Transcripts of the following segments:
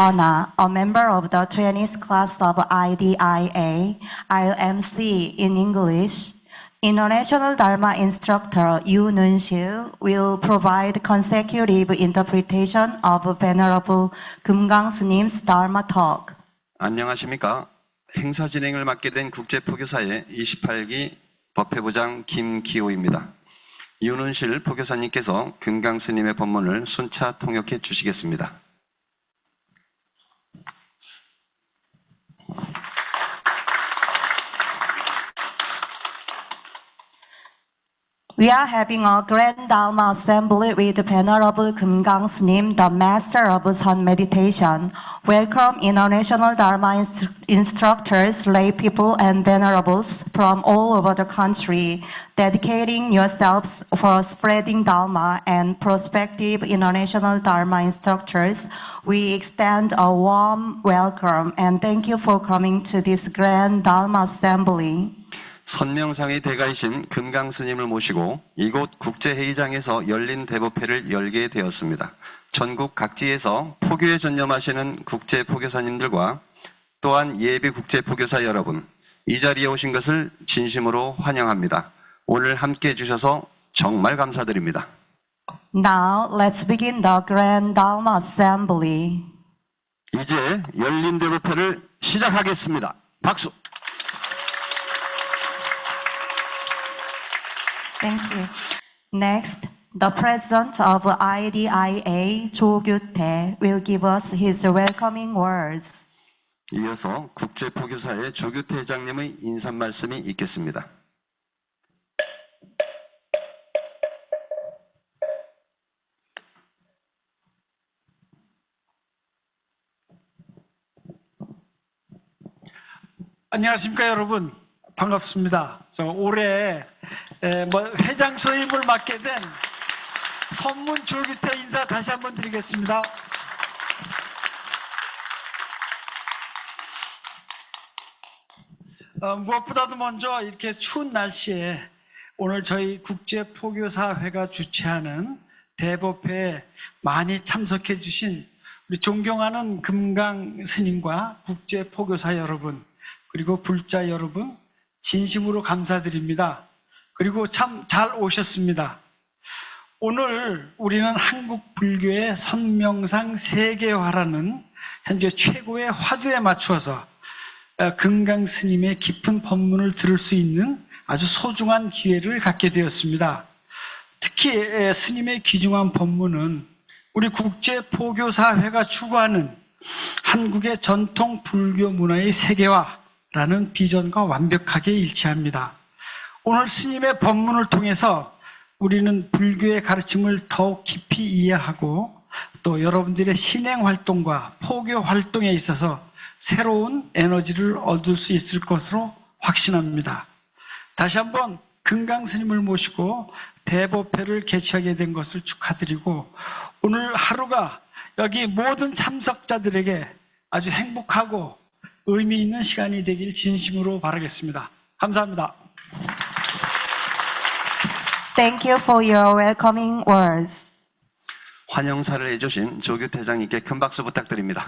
Anna, a member of the Chinese class of IDIA, IMC in English. International Dharma instructor Yu Nun-sil will provide consecutive interpretation of Venerable Kumgang S님's Dharma talk. 안녕하십니까. 행사 진행을 맡게 된 국제포교사의 28기 법회부장 김기호입니다. 윤은실 포교사님께서 금강 스님의 법문을 순차 통역해 주시겠습니다. We are having a grand Dharma assembly with Venerable Kumgang Snim, the master of Sun meditation. Welcome international Dharma instructors, lay people, and venerables from all over the country, dedicating yourselves for spreading Dharma and prospective international Dharma instructors. We extend a warm welcome and thank you for coming to this grand Dharma assembly. 선명상의 대가이신 금강 스님을 모시고 이곳 국제회의장에서 열린 대법회를 열게 되었습니다. 전국 각지에서 포교에 전념하시는 국제포교사님들과 또한 예비 국제포교사 여러분, 이 자리에 오신 것을 진심으로 환영합니다. 오늘 함께 해주셔서 정말 감사드립니다. Now let's begin the grand Dharma assembly. 이제 열린 대법회를 시작하겠습니다. 박수! Thank you. Next, the president of IDIA, Jo Gyut-tae, will give us his welcoming words. 이어서 국제포교사의 조규태 회장님의 인사 말씀이 있겠습니다. 안녕하십니까 여러분, 반갑습니다. 올해 회장 소임을 맡게 된 선문 조규태 인사 다시 한번 드리겠습니다. 무엇보다도 먼저 이렇게 추운 날씨에 오늘 저희 국제포교사회가 주최하는 대법회에 많이 참석해 주신 우리 존경하는 금강 스님과 국제포교사 여러분, 그리고 불자 여러분, 진심으로 감사드립니다. 그리고 참 잘 오셨습니다. 오늘 우리는 한국 불교의 선명상 세계화라는 현재 최고의 화두에 맞추어서 금강 스님의 깊은 법문을 들을 수 있는 아주 소중한 기회를 갖게 되었습니다. 특히 스님의 귀중한 법문은 우리 국제포교사회가 추구하는 한국의 전통 불교 문화의 세계화라는 비전과 완벽하게 일치합니다. 오늘 스님의 법문을 통해서 우리는 불교의 가르침을 더욱 깊이 이해하고 또 여러분들의 신행 활동과 포교 활동에 있어서 새로운 에너지를 얻을 수 있을 것으로 확신합니다. 다시 한번 금강 스님을 모시고 대법회를 개최하게 된 것을 축하드리고 오늘 하루가 여기 모든 참석자들에게 아주 행복하고 의미 있는 시간이 되길 진심으로 바라겠습니다. 감사합니다. Thank you for your welcoming words. 환영사를 해주신 조규태 회장님께 큰 박수 부탁드립니다.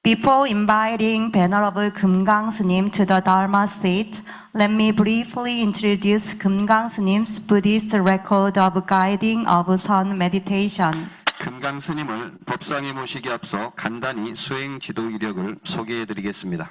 Before inviting Venerable Kumgang Snim to the Dharma seat, let me briefly introduce Kumgang Snim's Buddhist record of guiding of Sun meditation. 금강 스님을 법상에 모시기 앞서 간단히 수행 지도 이력을 소개해 드리겠습니다.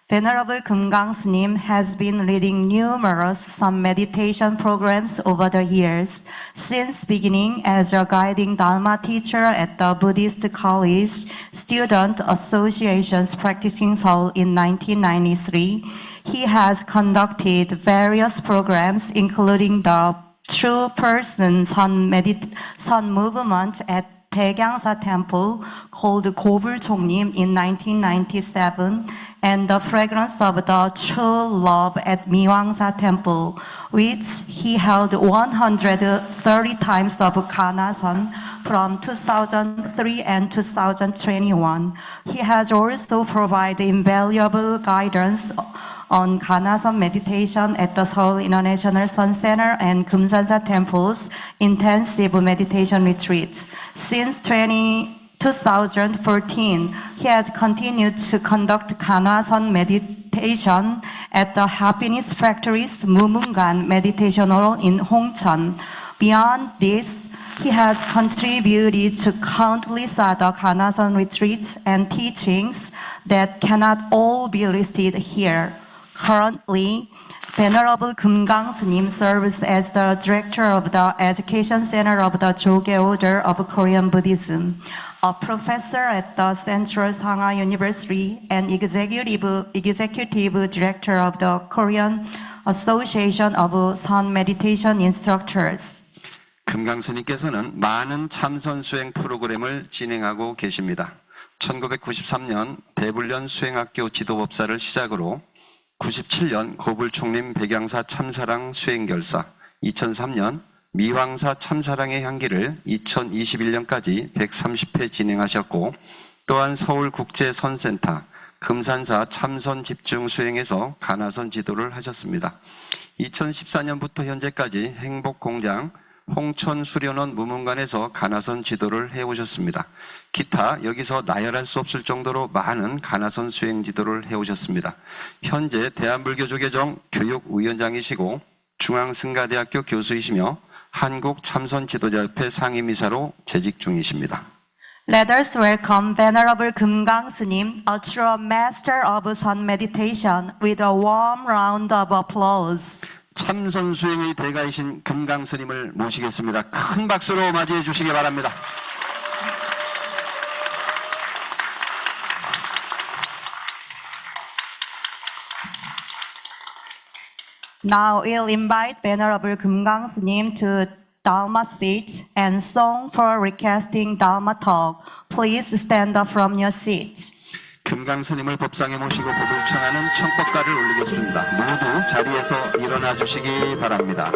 Venerable Kumgang Snim has been leading numerous Sun meditation programs over the years. Since beginning as a guiding Dharma teacher at the Buddhist College Student Association's practicing Seoul in 1993, he has conducted various programs including the True Person Sun movement at Taegangsa Temple called Gobul-chongnim in 1997 and the Fragrance of the True Love at Miwangsa Temple, which he held 130 times of Kana Sun from 2003 and 2021. He has also provided invaluable guidance on Ganasan meditation at the Seoul International Sun Center and Kumsansa Temple's intensive meditation retreats. Since 2014, he has continued to conduct Ganasan meditation at the Happiness Factory's Mumungan Meditation Hall in Hongcheon. Beyond this, he has contributed to countless other Ganasan retreats and teachings that cannot all be listed here. Currently, Venerable Kumgang S님 serves as the director of the Education Center of the Joge Order of Korean Buddhism, a professor at the Central Sangha University, and executive director of the Korean Association of Sun Meditation Instructors. 금강스님께서는 많은 참선 수행 프로그램을 진행하고 계십니다. 1993년 대불련 수행학교 지도법사를 시작으로 97년 고불총림 백양사 참사랑 수행결사, 2003년 미황사 참사랑의 향기를 2021년까지 130회 진행하셨고, 또한 서울국제선센터, 금산사 참선 집중 수행에서 가나선 지도를 하셨습니다. 2014년부터 현재까지 행복공장, 홍천수련원 무문관에서 가나선 지도를 해오셨습니다. 기타 여기서 나열할 수 없을 정도로 많은 가나선 수행 지도를 해오셨습니다. 현재 대한불교조계종 교육위원장이시고 중앙승가대학교 교수이시며 한국참선지도자협회 상임이사로 재직 중이십니다. Let us welcome Venerable Kumgang S님, a true master of Sun meditation, with a warm round of applause. 참선 수행의 대가이신 금강 스님을 모시겠습니다. 큰 박수로 맞이해 주시기 바랍니다. Now we'll invite Venerable Kumgang S님 to Dharma seat and song for requesting Dharma talk. Please stand up from your seat. 금강 스님을 법상에 모시고 법을 청하는 청법가를 올리겠습니다. 모두 자리에서 일어나 주시기 바랍니다.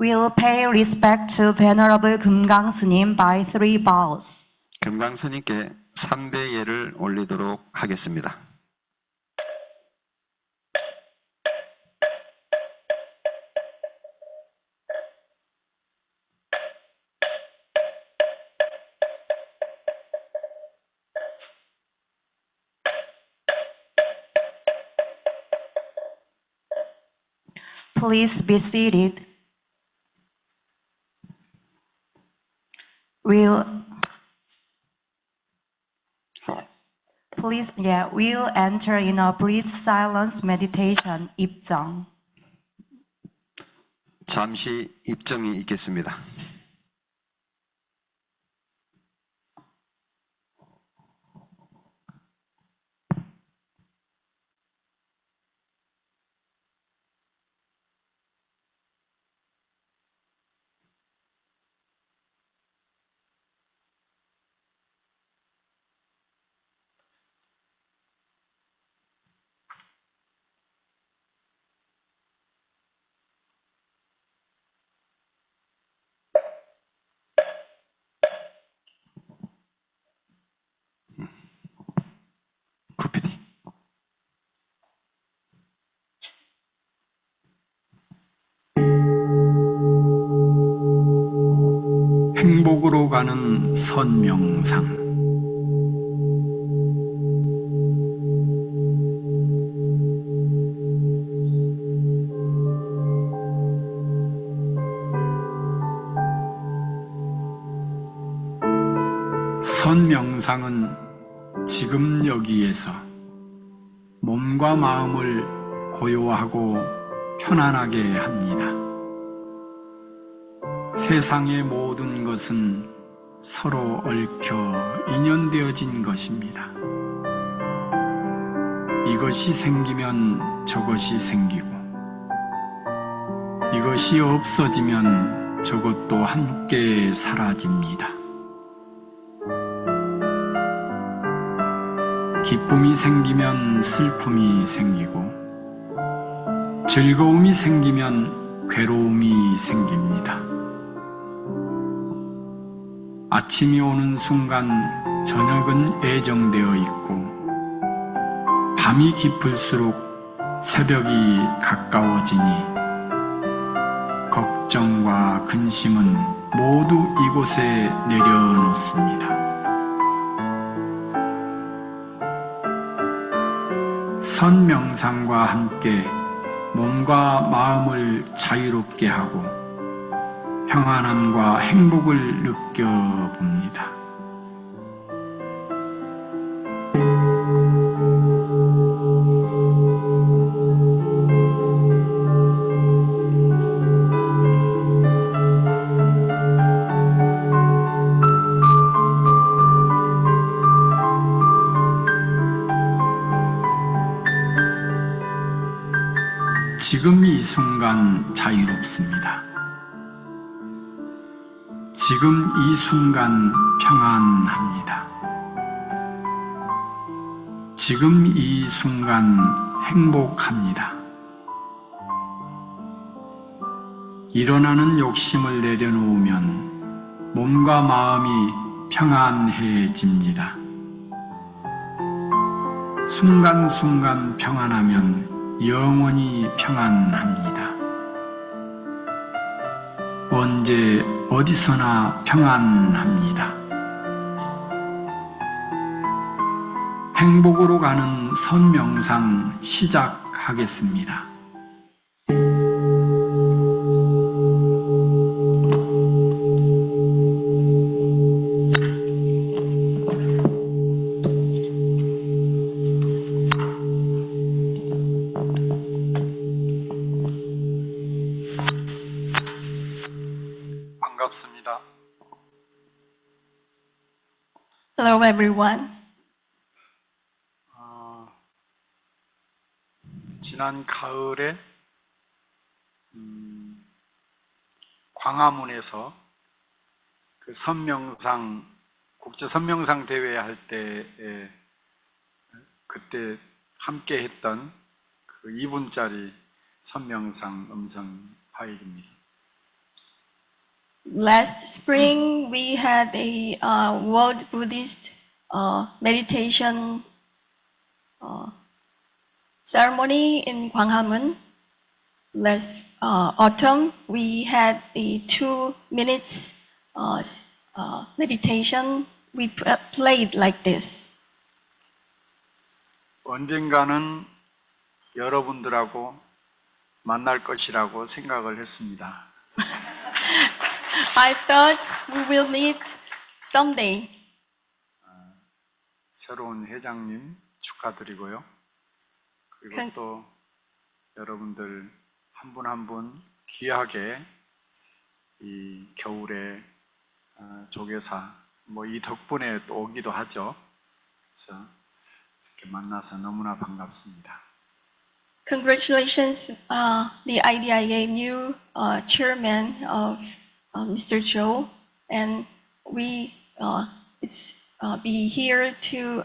We'll pay respect to Venerable Kumgang S님 by 3 bows. 금강 스님께 3배 예를 올리도록 하겠습니다. Please be seated. We'll enter in a brief silence meditation, 입정. 잠시 입정이 있겠습니다. 행복으로 가는 선명상. 선명상은 지금 여기에서 몸과 마음을 고요하고 편안하게 합니다. 세상의 모든 것은 서로 얽혀 인연되어진 것입니다. 이것이 생기면 저것이 생기고, 이것이 없어지면 저것도 함께 사라집니다. 기쁨이 생기면 슬픔이 생기고, 즐거움이 생기면 괴로움이 생깁니다. 아침이 오는 순간 저녁은 예정되어 있고, 밤이 깊을수록 새벽이 가까워지니 걱정과 근심은 모두 이곳에 내려놓습니다. 선명상과 함께 몸과 마음을 자유롭게 하고 평안함과 행복을 느껴봅니다. 지금 이 순간 자유롭습니다. 지금 이 순간 평안합니다. 지금 이 순간 행복합니다. 일어나는 욕심을 내려놓으면 몸과 마음이 평안해집니다. 순간순간 평안하면 영원히 평안합니다. 언제 어디서나 평안합니다. 행복으로 가는 선명상 시작하겠습니다. 반갑습니다. Hello, everyone. 지난 가을에 광화문에서 그 선명상 국제 선명상 대회 할 때 그때 함께 했던 그 2분짜리 선명상 음성 파일입니다. Last spring, we had a World Buddhist meditation ceremony in Gwanghwamun. Last autumn, we had a 2 minutes meditation. We played like this. 언젠가는 여러분들하고 만날 것이라고 생각을 했습니다. I thought we will meet someday. 새로운 회장님 축하드리고요. 그리고 또 여러분들 한 분 한 분 귀하게 이 겨울에 조계사 뭐 이 덕분에 또 오기도 하죠. 그래서 이렇게 만나서 너무나 반갑습니다. Congratulations, the IDIA new chairman of Mr. Cho, and we be here to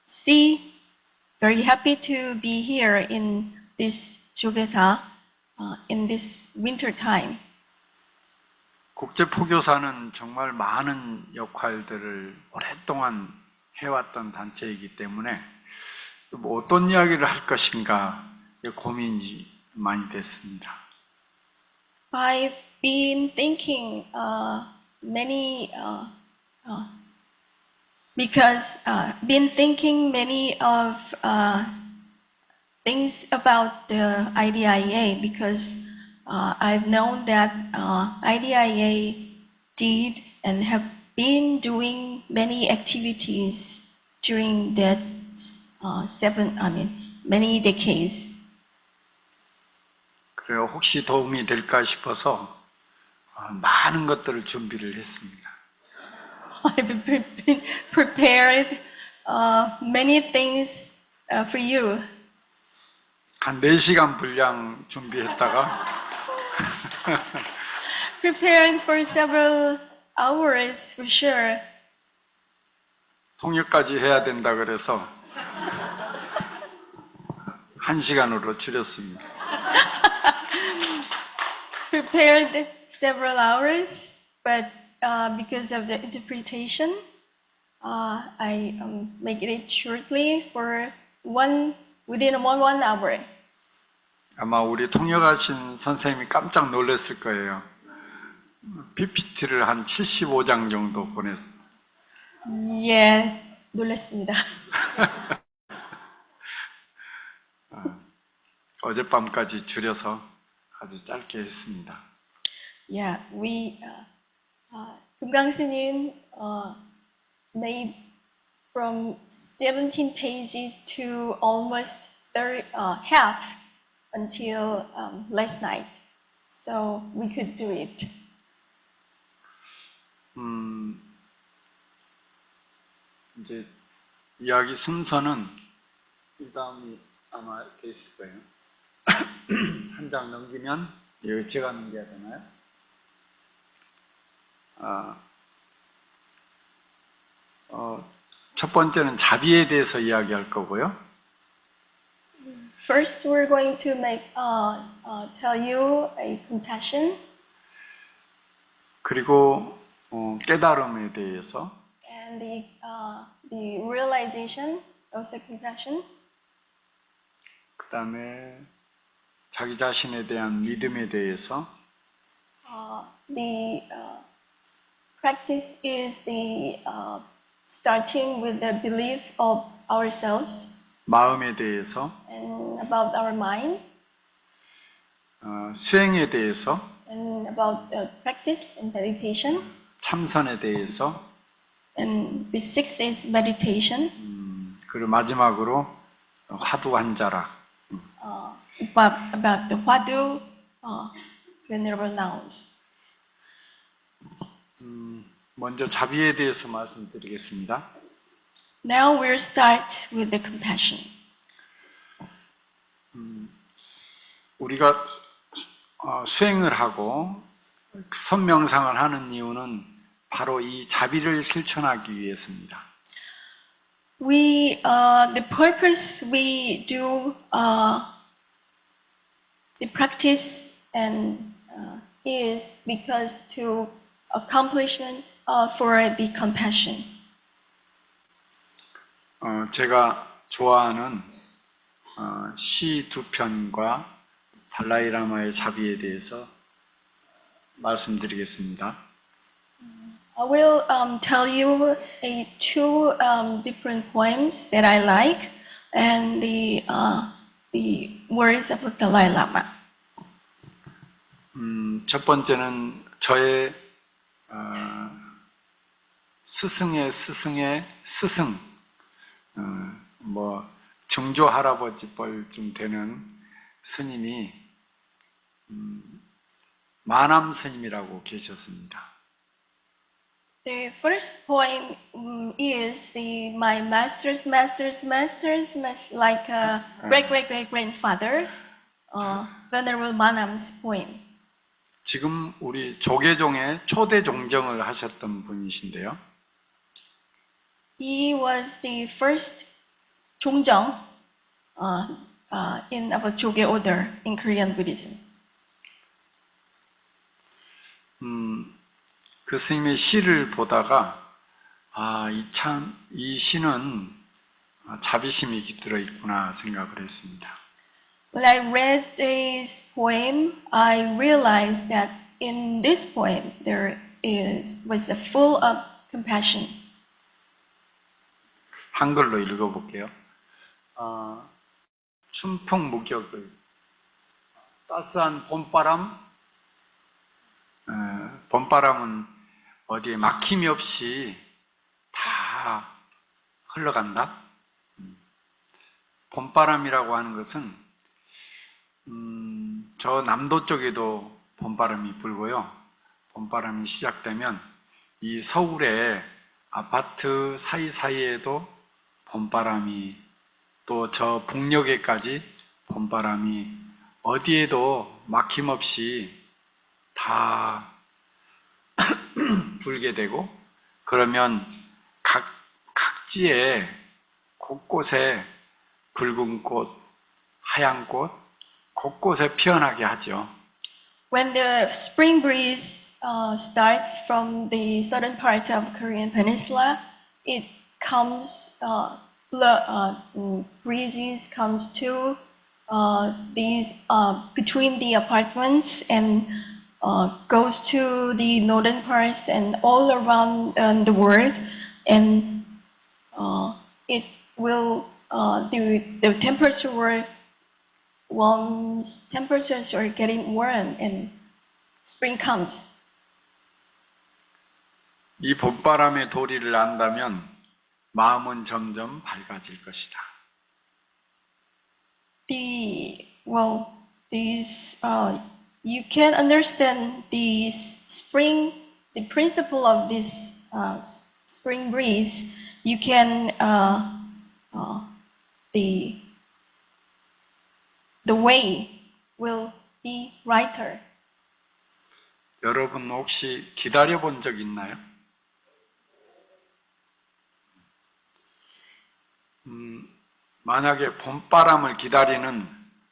see. Very happy to be here in this 조계사 in this winter time. 국제포교사는 정말 많은 역할들을 오랫동안 해왔던 단체이기 때문에 뭐 어떤 이야기를 할 것인가 고민이 많이 됐습니다. I've been thinking many because been thinking many of things about the IDIA because I've known that IDIA did and have been doing many activities during that many decades. 그래요. 혹시 도움이 될까 싶어서 많은 것들을 준비를 했습니다. I've been prepared many things for you. 한 4시간 분량 준비했다가 Prepared for several hours for sure. 통역까지 해야 된다 그래서 1시간으로 줄였습니다. Prepared several hours, but because of the interpretation, I make it shortly for within one hour. 아마 우리 통역하신 선생님이 깜짝 놀랐을 거예요. PPT를 한 75장 정도 보냈어요. Yeah, 놀랐습니다. 어젯밤까지 줄여서 아주 짧게 했습니다. Yeah, 금강 스님 made from 17 pages to almost half until last night, so we could do it. 이제 이야기 순서는 이 다음이 아마 이렇게 있을 거예요. 한 장 넘기면 여기 제가 넘겨야 되나요? 첫 번째는 자비에 대해서 이야기할 거고요. First, we're going to tell you a compassion, 그리고 깨달음에 대해서, and the realization of the compassion. 그 다음에 자기 자신에 대한 믿음에 대해서, The practice is the starting with the belief of ourselves 마음에 대해서, and about our mind, 수행에 대해서, and about practice and meditation. 참선에 대해서, And the sixth is meditation. 그리고 마지막으로 화두환자라. About the Hwadu venerable nouns. 먼저 자비에 대해서 말씀드리겠습니다. Now we'll start with the compassion. 우리가 수행을 하고 선명상을 하는 이유는 바로 이 자비를 실천하기 위해서입니다. The purpose we do the practice and is because to accomplishment for the compassion. 제가 좋아하는 시 두 편과 달라이라마의 자비에 대해서 말씀드리겠습니다. I will tell you two different poems that I like and the words of Dalai Lama. 첫 번째는 저의 스승의 스승의 스승, 증조 할아버지 뻘쯤 되는 스님이 마남 스님이라고 계셨습니다. The first poem is my master's like a great grandfather, Venerable Manam's poem. 지금 우리 조계종의 초대 종정을 하셨던 분이신데요. He was the first 종정 in our Joge order in Korean Buddhism. 그 스님의 시를 보다가 이 시는 자비심이 깃들어 있구나 생각을 했습니다. When I read this poem, I realized that in this poem there was full of compassion. 한글로 읽어볼게요. 춘풍무격의 따스한 봄바람, 봄바람은 어디에 막힘이 없이 다 흘러간다. 봄바람이라고 하는 것은 저 남도 쪽에도 봄바람이 불고요. 봄바람이 시작되면 이 서울의 아파트 사이사이에도 봄바람이, 또 저 북녘에까지 봄바람이 어디에도 막힘없이 다 불게 되고, 그러면 각지에 곳곳에 붉은 꽃, 하얀 꽃, 곳곳에 피어나게 하죠. When the spring breeze starts from the southern part of Korean Peninsula, it comes, breezes comes to these between the apartments and goes to the northern parts and all around the world, and it will the temperature will temperatures are getting warm and spring comes. 이 봄바람의 도리를 안다면 마음은 점점 밝아질 것이다. You can understand the principle of this spring breeze. You can the way will be brighter. 여러분 혹시 기다려 본 적 있나요? 만약에 봄바람을 기다리는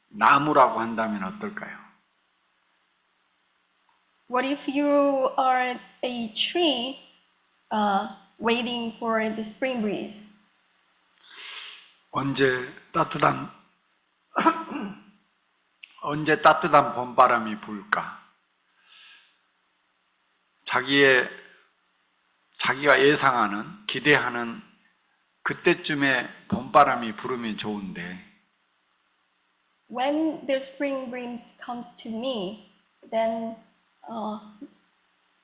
나무라고 한다면 어떨까요? What if you are a tree waiting for the spring breeze? 언제 따뜻한 봄바람이 불까? 자기가 예상하는, 기대하는 그때쯤에 봄바람이 불으면 좋은데, When the spring breeze comes to me, then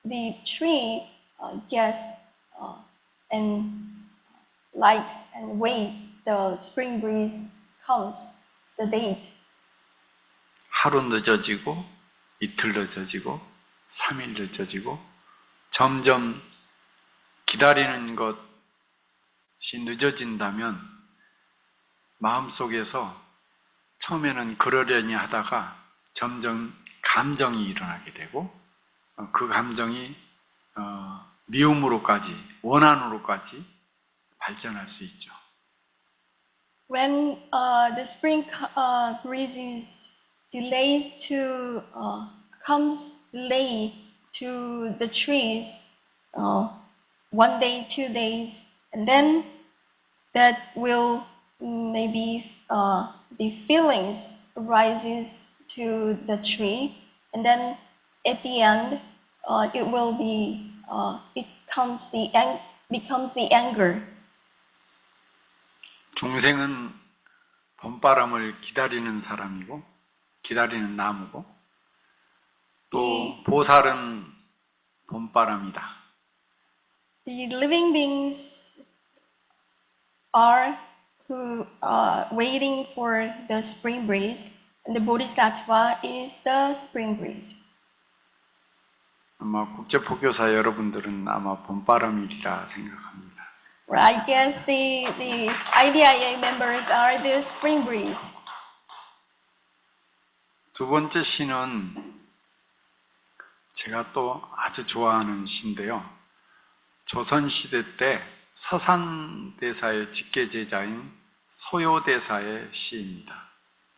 the tree gets and likes and wait the spring breeze comes, the date. 하루 늦어지고, 이틀 늦어지고, 3일 늦어지고, 점점 기다리는 것이 늦어진다면 마음속에서 처음에는 그러려니 하다가 점점 감정이 일어나게 되고, 그 감정이 미움으로까지, 원한으로까지 발전할 수 있죠. When the spring breezes comes late to the trees, 1 day, 2 days, and then that will maybe the feelings rises to the tree, and then at the end becomes the anger. 중생은 봄바람을 기다리는 사람이고, 기다리는 나무고, 또 보살은 봄바람이다. The living beings are who are waiting for the spring breeze, and the Bodhisattva is the spring breeze. 아마 국제포교사 여러분들은 아마 봄바람이리라 생각합니다. Well, I guess the IDIA members are the spring breeze. 두 번째 시는 제가 또 아주 좋아하는 시인데요. 조선시대 때 서산대사의 직계제자인 소요대사의 시입니다.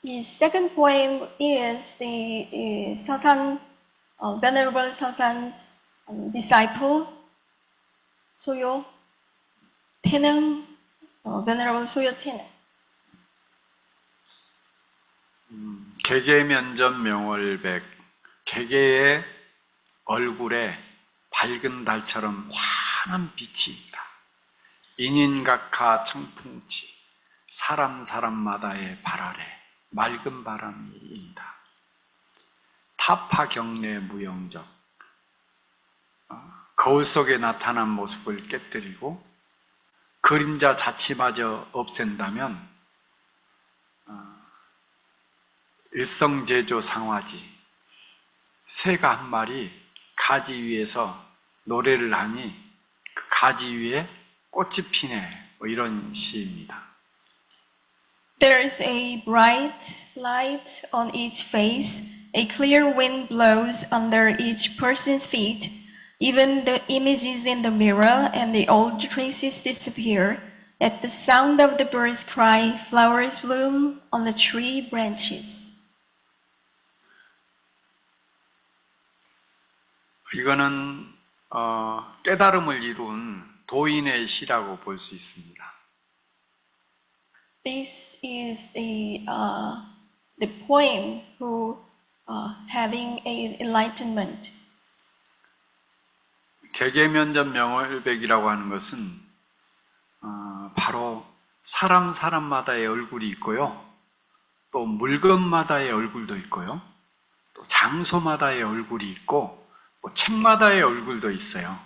The second poem is the Sasan, Venerable Sasan's disciple, Soyo Teneng, Venerable Soyo Teneng. 개개면전 명월백, 개개의 얼굴에 밝은 달처럼 환한 빛이 있다. 인인각하 청풍치 사람마다의 발 아래 맑은 바람이 인다. 타파 경내 무영적 거울 속에 나타난 모습을 깨뜨리고 그림자 자치마저 없앤다면 일성제조 상화지 새가 한 마리 가지 위에서 노래를 하니 그 가지 위에 꽃이 피네, 뭐 이런 시입니다. There's a bright light on each face. A clear wind blows under each person's feet. Even the images in the mirror and the old traces disappear. At the sound of the bird's cry, flowers bloom on the tree branches. 이거는 깨달음을 이룬 도인의 시라고 볼 수 있습니다. This is the poem who having a enlightenment. 개개면전 명월백이라고 하는 것은 바로 사람마다의 얼굴이 있고요. 또 물건마다의 얼굴도 있고요. 또 장소마다의 얼굴이 있고 뭐 책마다의 얼굴도 있어요.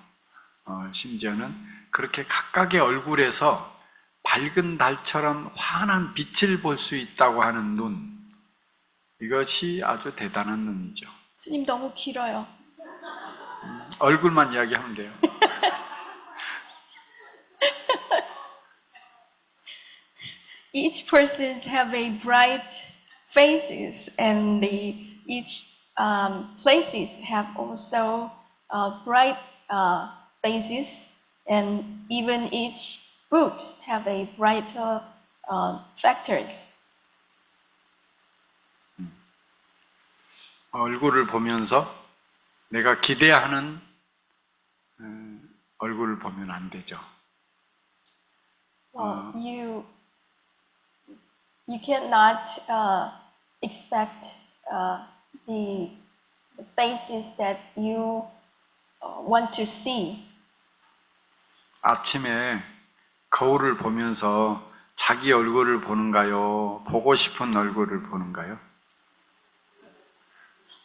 심지어는 그렇게 각각의 얼굴에서 밝은 달처럼 환한 빛을 볼 수 있다고 하는 눈, 이것이 아주 대단한 눈이죠. 스님 너무 길어요. 얼굴만 이야기하면 돼요. Each persons have a bright faces, and each places have also bright faces, and even each books have a brighter factors. 얼굴을 보면서 내가 기대하는 얼굴을 보면 안 되죠. Well, you cannot expect the faces that you want to see. 아침에 거울을 보면서 자기 얼굴을 보는가요? 보고 싶은 얼굴을 보는가요?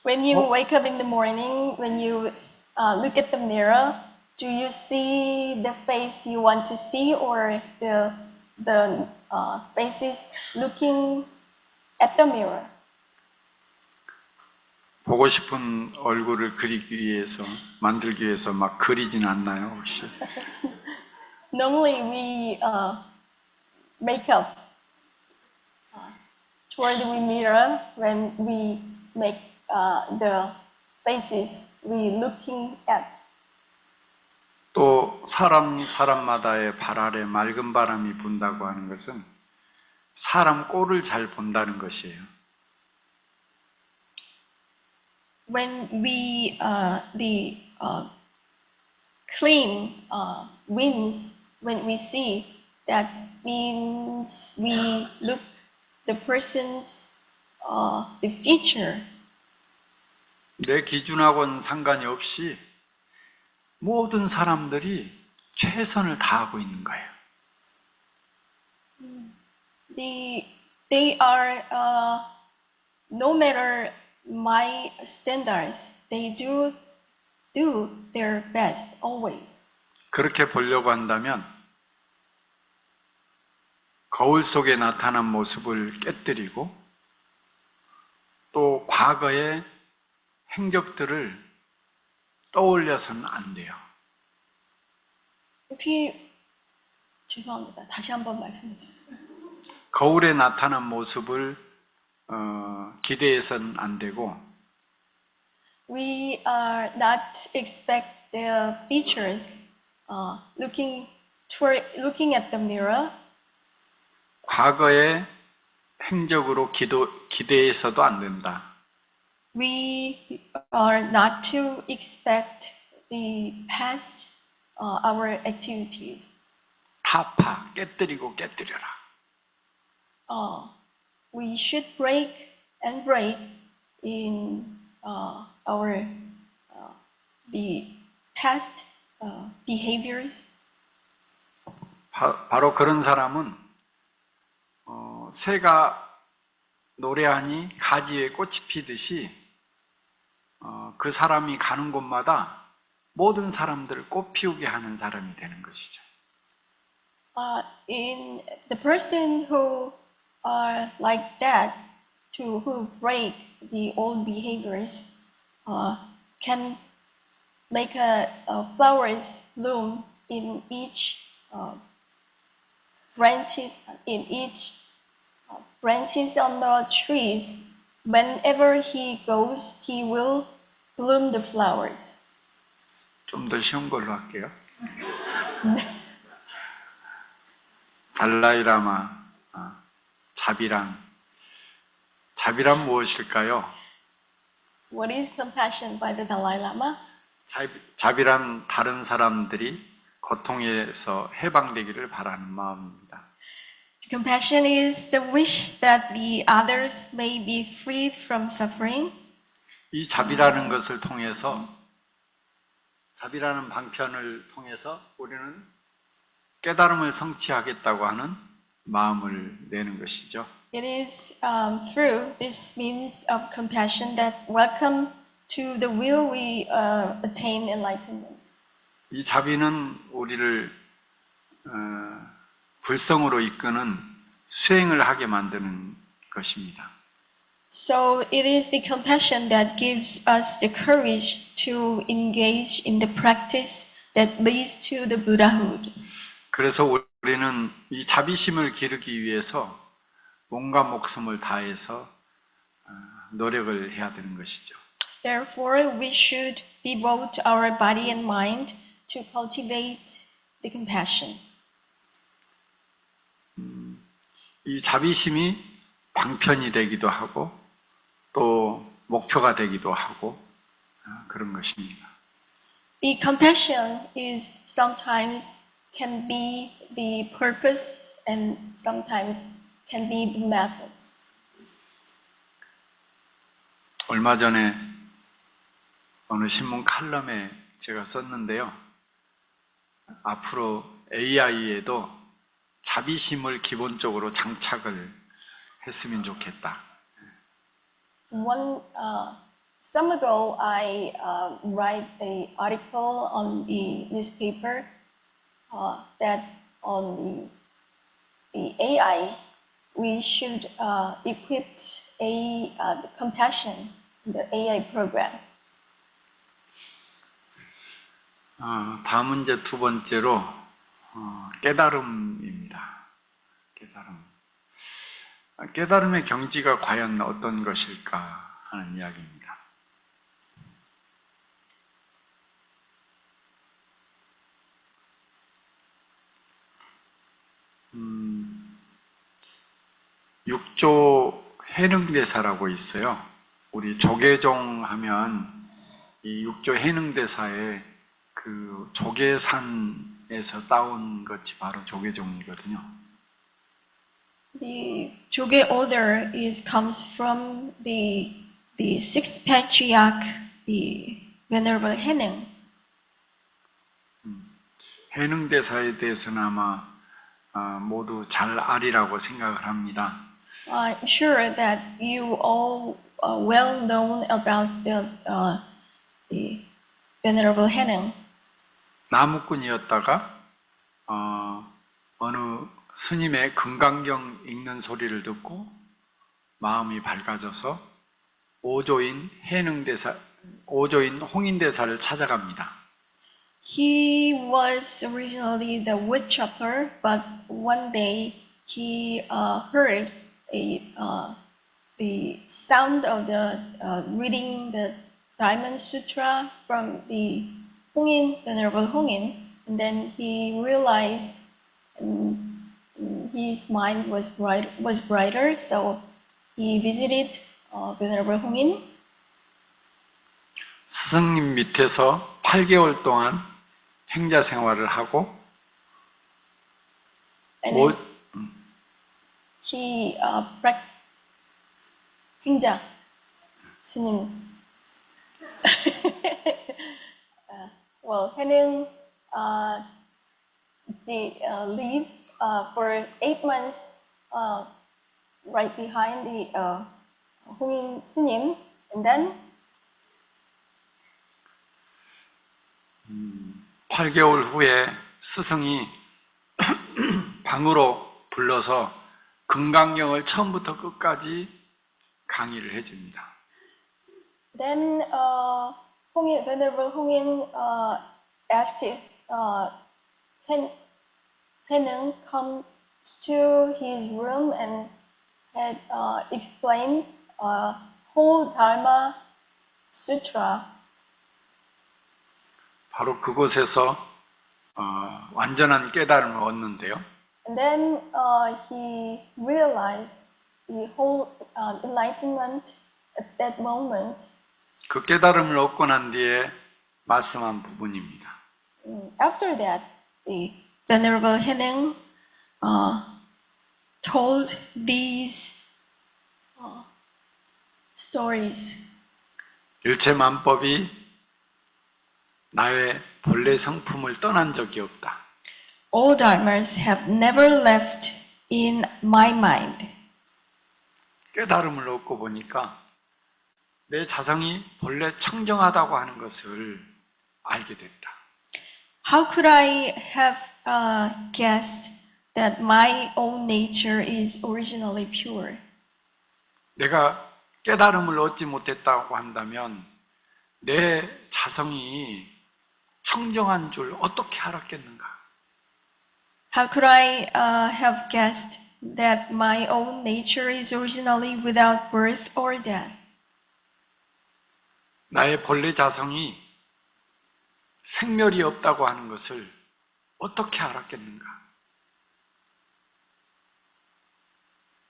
When you wake up in the morning, when you look at the mirror, do you see the face you want to see, or the faces looking at the mirror? 보고 싶은 얼굴을 그리기 위해서, 만들기 위해서 막 그리진 않나요, 혹시? Normally, we make up toward the mirror when we make the faces we looking at. 또 사람마다의 발 아래 맑은 바람이 분다고 하는 것은 사람 꼴을 잘 본다는 것이에요. When we clean winds, when we see, that means we look the person's the feature. 내 기준하고는 상관이 없이 모든 사람들이 최선을 다하고 있는 거예요. They are no matter my standards, they do their best always. 그렇게 보려고 한다면 거울 속에 나타난 모습을 깨뜨리고 또 과거의 행적들을 떠올려서는 안 돼요. 죄송합니다. 다시 한번 말씀해 주세요. 거울에 나타난 모습을 기대해서는 안 되고 We are not expect the features looking at the mirror. 과거의 행적으로 기대해서도 안 된다. We are not to expect the past our activities. 타파 깨뜨리고 깨뜨려라. We should break and break in our the past behaviors. 바로 그런 사람은 새가 노래하니 가지에 꽃이 피듯이 그 사람이 가는 곳마다 모든 사람들을 꽃 피우게 하는 사람이 되는 것이죠. In the person who are like that, who break the old behaviors, can make flowers bloom in each branches on the trees. Whenever he goes, he will bloom the flowers. 좀 더 쉬운 걸로 할게요. 달라이라마 자비란 무엇일까요? What is compassion by the Dalai Lama? 자비란 다른 사람들이 고통에서 해방되기를 바라는 마음입니다. Compassion is the wish that the others may be freed from suffering. 이 자비라는 것을 통해서, 자비라는 방편을 통해서 우리는 깨달음을 성취하겠다고 하는 마음을 내는 것이죠. It is through this means of compassion that welcome to the will we attain enlightenment. 이 자비는 우리를 불성으로 이끄는 수행을 하게 만드는 것입니다. So it is the compassion that gives us the courage to engage in the practice that leads to the Buddhahood. 그래서 우리는 이 자비심을 기르기 위해서 몸과 목숨을 다해서 노력을 해야 되는 것이죠. Therefore, we should devote our body and mind to cultivate the compassion. 이 자비심이 방편이 되기도 하고 또 목표가 되기도 하고 그런 것입니다. The compassion is sometimes can be the purpose and sometimes can be the methods. 얼마 전에 어느 신문 칼럼에 제가 썼는데요. 앞으로 AI에도 자비심을 기본적으로 장착을 했으면 좋겠다. Some ago, I write an article on the newspaper that on the AI, we should equip the compassion in the AI program. 다음 문제 두 번째로 깨달음입니다. 깨달음의 경지가 과연 어떤 것일까 하는 이야기입니다. 육조 해능대사라고 있어요. 우리 조계종 하면 이 육조 해능대사에 그 조계산에서 따온 것이 바로 조계종이거든요. The Joge order comes from the sixth patriarch, the Venerable Haeneung. 해능대사에 대해서는 아마 모두 잘 아리라고 생각을 합니다. I'm sure that you all are well known about the Venerable Haeneung. 나무꾼이었다가 어느 스님의 금강경 읽는 소리를 듣고 마음이 밝아져서 오조인 홍인대사를 찾아갑니다. He was originally the wood chopper, but one day he heard the sound of the reading the Diamond Sutra from the Hongin, Venerable Hongin, and then he realized his mind was brighter, so he visited Venerable Hongin. 스승님 밑에서 8개월 동안 행자 생활을 하고 And then he 행자 스님 well, Henung lived for 8 months right behind the Hongin Snim, and then 8개월 후에 스승이 방으로 불러서 금강경을 처음부터 끝까지 강의를 해줍니다. then Venerable Hongin asked if Henung comes to his room and had explained whole Dharma Sutra. 바로 그곳에서 완전한 깨달음을 얻는데요. And then he realized the whole enlightenment at that moment. 그 깨달음을 얻고 난 뒤에 말씀한 부분입니다. After that, the Venerable Henung told these stories. 일체만법이 나의 본래 성품을 떠난 적이 없다. All dharmas have never left in my mind. 깨달음을 얻고 보니까 내 자성이 본래 청정하다고 하는 것을 알게 됐다. How could I have guessed that my own nature is originally pure? 내가 깨달음을 얻지 못했다고 한다면 내 자성이 청정한 줄 어떻게 알았겠는가? How could I have guessed that my own nature is originally without birth or death? 나의 본래 자성이 생멸이 없다고 하는 것을 어떻게 알았겠는가?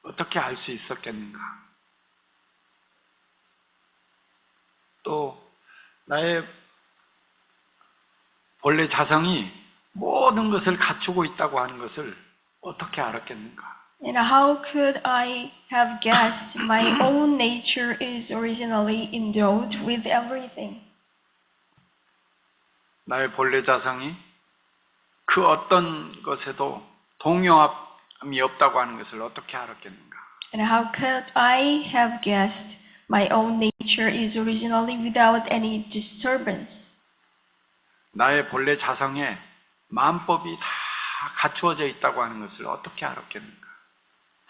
어떻게 알 수 있었겠는가? 또 나의 본래 자성이 모든 것을 갖추고 있다고 하는 것을 어떻게 알았겠는가? And how could I have guessed my own nature is originally endowed with everything? 나의 본래 자성이 그 어떤 것에도 동요함이 없다고 하는 것을 어떻게 알았겠는가? And how could I have guessed my own nature is originally without any disturbance? 나의 본래 자성에 만법이 다 갖추어져 있다고 하는 것을 어떻게 알았겠는가?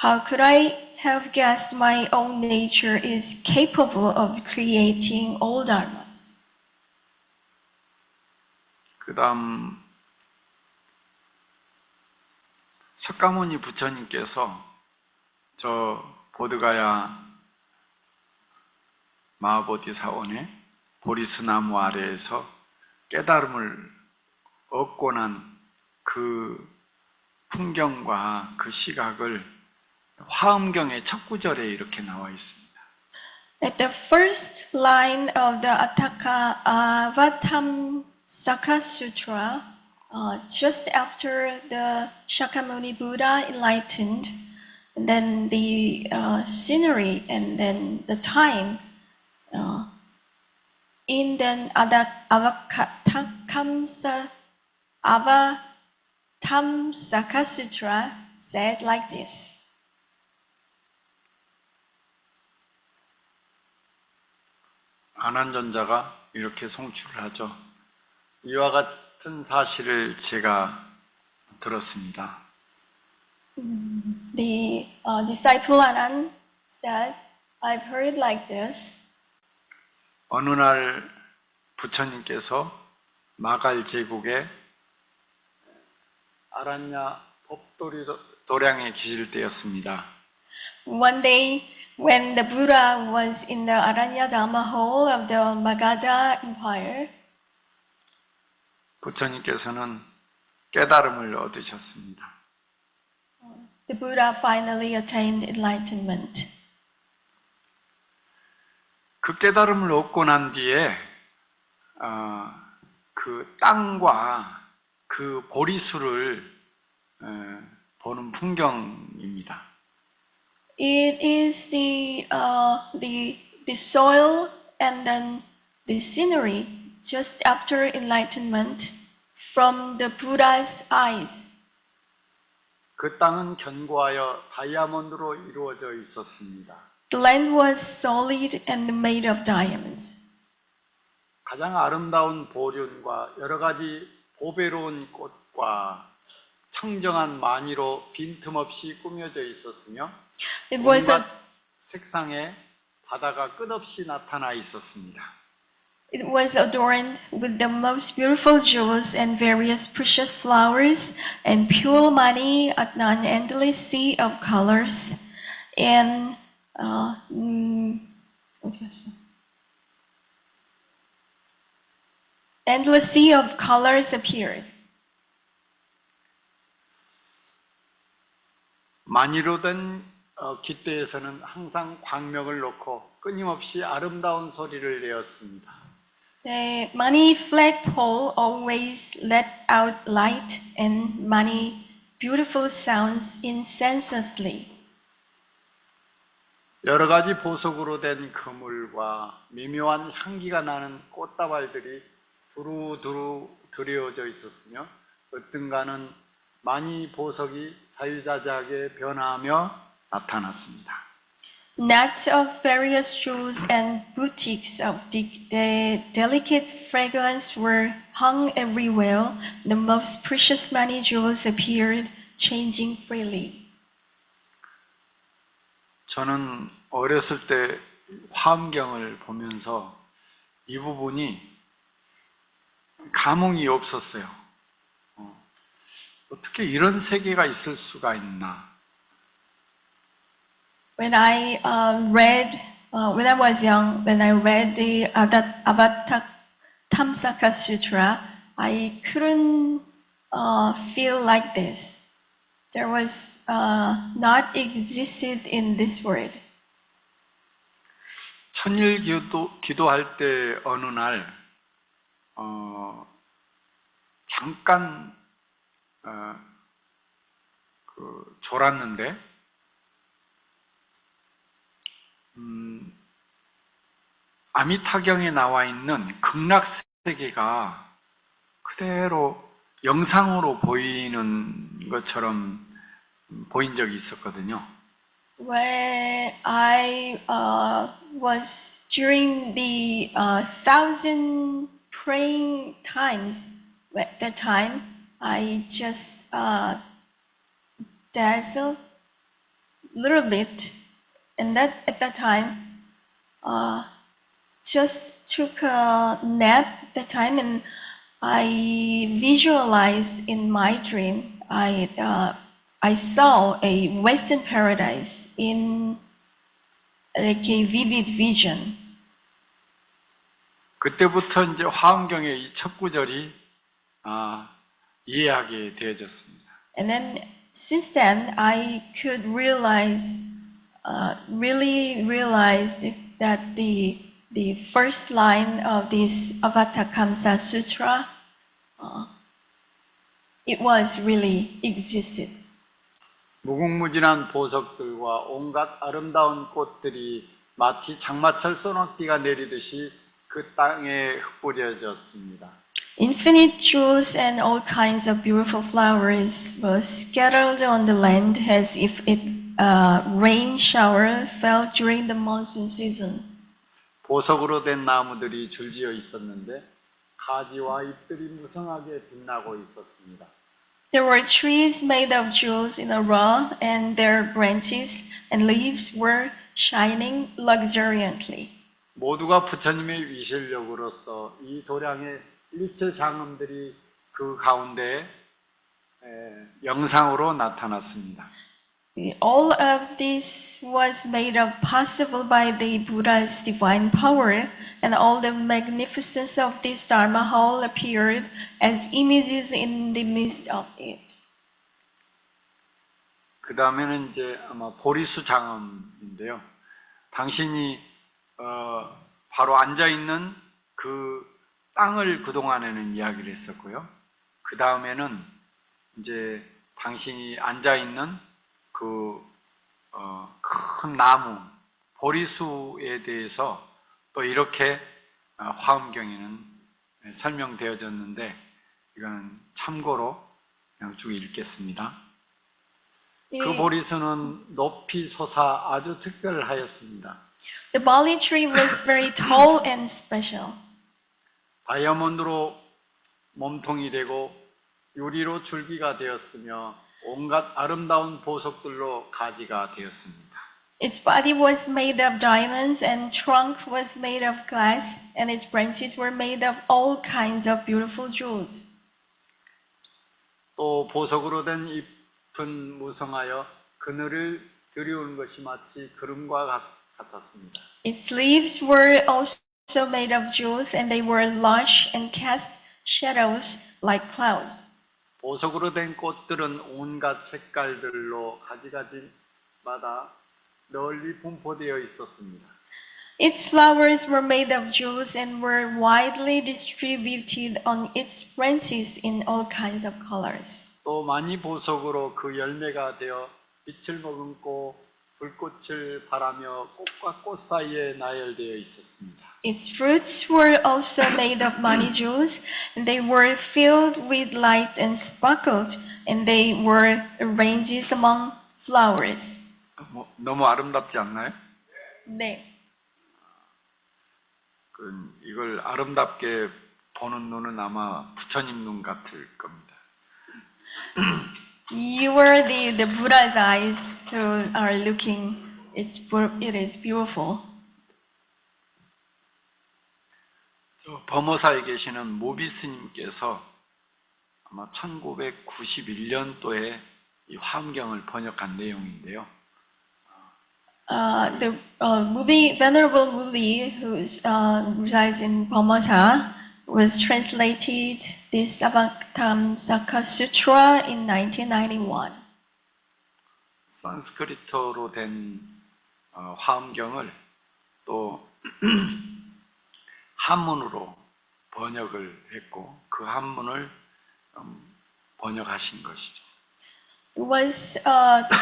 How could I have guessed my own nature is capable of creating all dharmas? 그 다음 석가모니 부처님께서 저 보드가야 마하보디사원의 보리수나무 아래에서 깨달음을 얻고 난 그 풍경과 그 시각을 화엄경의 첫 구절에 이렇게 나와 있습니다. At the first line of the Avatamsaka Sutra, just after the Shakyamuni Buddha enlightened, and then the scenery and then the time, in then Avatamsaka Sutra said like this. 안한전자가 이렇게 송출을 하죠. 이와 같은 사실을 제가 들었습니다. The disciple Anand said, I've heard like this. 어느 날 부처님께서 마갈 제국에 아란야 법도리 도량에 계실 때였습니다. One day, when the Buddha was in the Aranya Dhamma hall of the Magadha Empire, 부처님께서는 깨달음을 얻으셨습니다. the Buddha finally attained enlightenment. 그 깨달음을 얻고 난 뒤에 그 땅과 그 보리수를 보는 풍경입니다. It is the soil and then the scenery just after enlightenment, from the Buddha's eyes, 그 땅은 견고하여 다이아몬드로 이루어져 있었습니다. the land was solid and made of diamonds. 가장 아름다운 보륜과 여러 가지 보배로운 꽃과 청정한 마니로 빈틈없이 꾸며져 있었으며 It was a 온갖 색상의 바다가 끝없이 나타나 있었습니다. It was adorned with the most beautiful jewels and various precious flowers and pure money at an endless sea of colors and endless sea of colors appeared. 마니로 된 깃대에서는 항상 광명을 놓고 끊임없이 아름다운 소리를 내었습니다. The money flagpole always let out light and many beautiful sounds incessantly. 여러 가지 보석으로 된 그물과 미묘한 향기가 나는 꽃다발들이 두루두루 드려져 있었으며 어떤가는 많이 보석이 자유자재하게 변화하며 나타났습니다. Nets of various jewels and boutiques of the delicate fragrance were hung everywhere. The most precious money jewels appeared, changing freely. 저는 어렸을 때 화엄경을 보면서 이 부분이 감흥이 없었어요. 어떻게 이런 세계가 있을 수가 있나? When I when I was young, when I read the Avatamsaka Sutra, I couldn't feel like this. There was not existed in this world. 천일 기도할 때 어느 날 잠깐 졸았는데 아미타경에 나와 있는 극락세계가 그대로 영상으로 보이는 것처럼 보인 적이 있었거든요. When I was during the 1,000 praying times, at that time I just dazzled a little bit, and that at that time just took a nap at that time, and I visualized in my dream. I saw a Western paradise in like a vivid vision. 그때부터 이제 화엄경의 이 첫 구절이 이해하게 되어졌습니다. And then since then, I could realize, really realized that the first line of this Avatamsaka Sutra, it was really existed. 무궁무진한 보석들과 온갖 아름다운 꽃들이 마치 장마철 소낙비가 내리듯이 그 땅에 흩뿌려졌습니다. Infinite jewels and all kinds of beautiful flowers were scattered on the land as if a rain shower fell during the monsoon season. 보석으로 된 나무들이 줄지어 있었는데 가지와 잎들이 무성하게 빛나고 있었습니다. There were trees made of jewels in a row, and their branches and leaves were shining luxuriantly. 모두가 부처님의 위실력으로서 이 도량의 일체 장엄들이 그 가운데 영상으로 나타났습니다. All of this was made up possible by the Buddha's divine power, and all the magnificence of this Dharma hall appeared as images in the midst of it. 그 다음에는 이제 아마 보리수 장엄인데요. 당신이 바로 앉아 있는 그 땅을 그 동안에는 이야기를 했었고요. 그 다음에는 이제 당신이 앉아 있는 그 큰 나무 보리수에 대해서 또 이렇게 화엄경에는 설명되어졌는데 이거는 참고로 그냥 쭉 읽겠습니다. 그 보리수는 높이 솟아 아주 특별하였습니다. The barley tree was very tall and special. 다이아몬드로 몸통이 되고 유리로 줄기가 되었으며 온갖 아름다운 보석들로 가지가 되었습니다. Its body was made of diamonds and trunk was made of glass and its branches were made of all kinds of beautiful jewels. 또 보석으로 된 잎은 무성하여 그늘을 들이우는 것이 마치 구름과 같았습니다. Its leaves were also made of jewels and they were lush and cast shadows like clouds. 보석으로 된 꽃들은 온갖 색깔들로 가지가지마다 널리 분포되어 있었습니다. Its flowers were made of jewels and were widely distributed on its branches in all kinds of colors. 또 많이 보석으로 그 열매가 되어 빛을 머금고 불꽃을 발하며 꽃과 꽃 사이에 나열되어 있었습니다. Its fruits were also made of many jewels, and they were filled with light and sparkled, and they were arranged among flowers. 너무 아름답지 않나요? 네. 이걸 아름답게 보는 눈은 아마 부처님 눈 같을 겁니다. You were the Buddha's eyes who are looking. It is beautiful. 범어사에 계시는 모비 스님께서 아마 1991년도에 이 화엄경을 번역한 내용인데요. The Venerable Movie, who resides in Formosa, was translated this Avatamsaka Sutra in 1991. 산스크리트어로 된 화엄경을 또 한문으로 번역을 했고 그 한문을 번역하신 것이죠. It was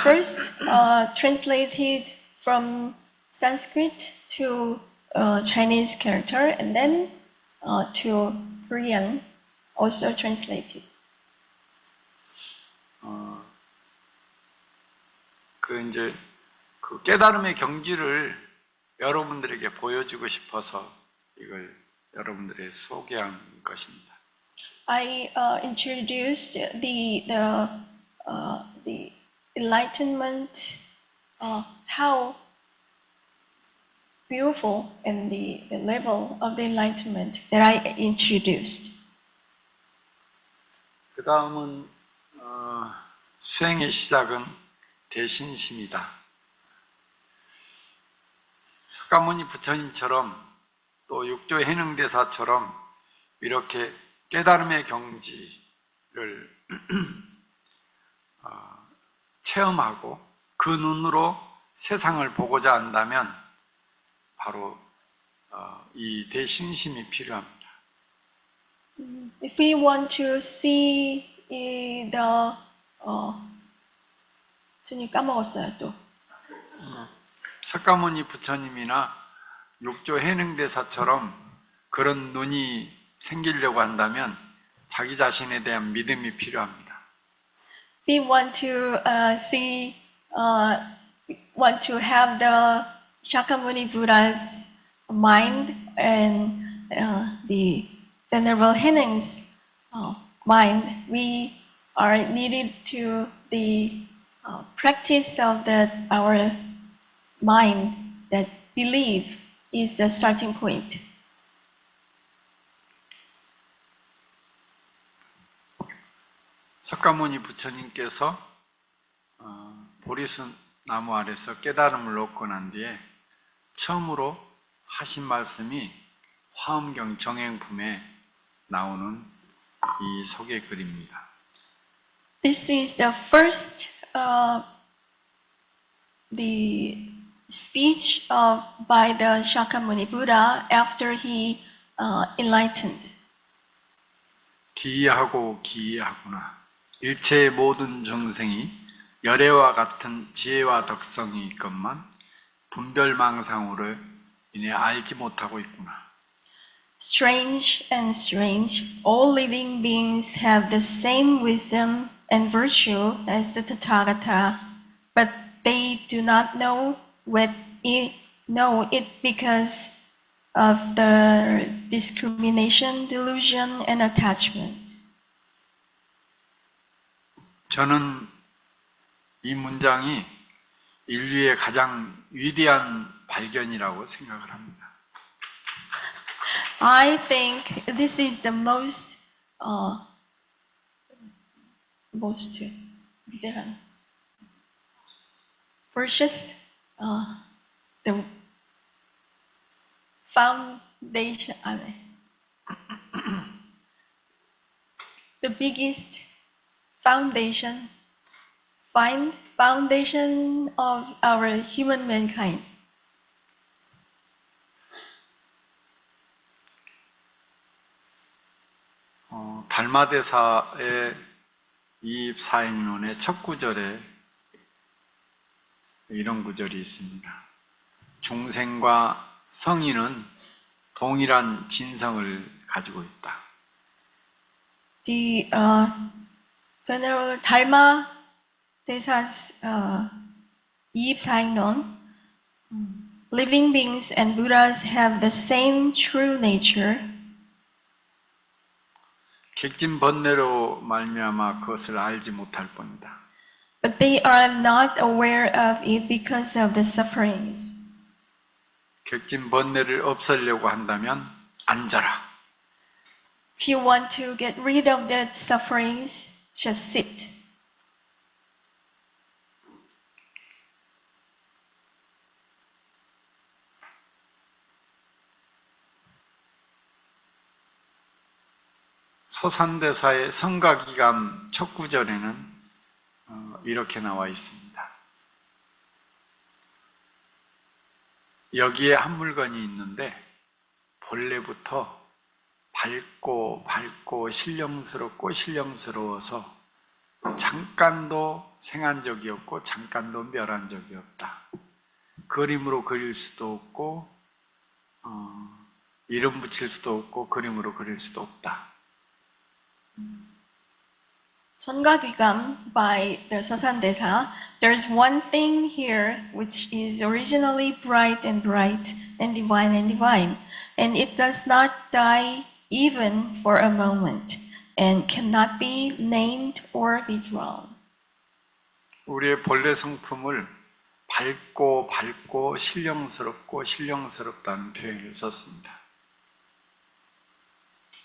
first translated from Sanskrit to Chinese character and then to Korean, also translated. 이제 그 깨달음의 경지를 여러분들에게 보여주고 싶어서 이걸 여러분들에게 소개한 것입니다. I introduced the enlightenment, how beautiful and the level of the enlightenment that I introduced. 그 다음은 수행의 시작은 대신심이다. 석가모니 부처님처럼 또 육조 해능대사처럼 이렇게 깨달음의 경지를 체험하고 그 눈으로 세상을 보고자 한다면 바로 이 대신심이 필요합니다. If we want to see the 스님 까먹었어요 또. 석가모니 부처님이나 육조 해능대사처럼 그런 눈이 생기려고 한다면 자기 자신에 대한 믿음이 필요합니다. We want to want to have the Shakyamuni Buddha's mind and the Venerable Heneng's mind. We are needed to the practice of our mind that belief is the starting point. 석가모니 부처님께서 보리수 나무 아래서 깨달음을 얻고 난 뒤에 처음으로 하신 말씀이 화엄경 정행품에 나오는 이 소개글입니다. This is the first the speech by the Shakyamuni Buddha after he enlightened. 기이하고 기이하구나. 일체의 모든 중생이 열애와 같은 지혜와 덕성이 있건만 분별망상으로 인해 알지 못하고 있구나. Strange and strange, all living beings have the same wisdom and virtue as the Tathagata, but they do not know it because of the discrimination, delusion, and attachment. 저는 이 문장이 인류의 가장 위대한 발견이라고 생각을 합니다. I think this is the most precious, the foundation, the biggest foundation of our human mankind. 달마대사의 이입사행론의 첫 구절에 이런 구절이 있습니다. 중생과 성인은 동일한 진성을 가지고 있다. The Venerable Dharma Desa's 이입사행론, living beings and Buddhas have the same true nature. 객진번뇌로 말미암아 그것을 알지 못할 뿐이다. But they are not aware of it because of the sufferings. 객진번뇌를 없애려고 한다면 앉아라. If you want to get rid of the sufferings, just sit. 서산대사의 성가기감 첫 구절에는 이렇게 나와 있습니다. 여기에 한 물건이 있는데 본래부터 밝고 신령스러워서 잠깐도 생한 적이 없고 잠깐도 멸한 적이 없다. 그림으로 그릴 수도 없고 이름 붙일 수도 없고 그림으로 그릴 수도 없다. Songagwigam by the Sosandesa, there's one thing here which is originally bright and divine, and it does not die even for a moment, and cannot be named or be drawn. 우리의 본래 성품을 밝고 신령스럽다는 표현을 썼습니다.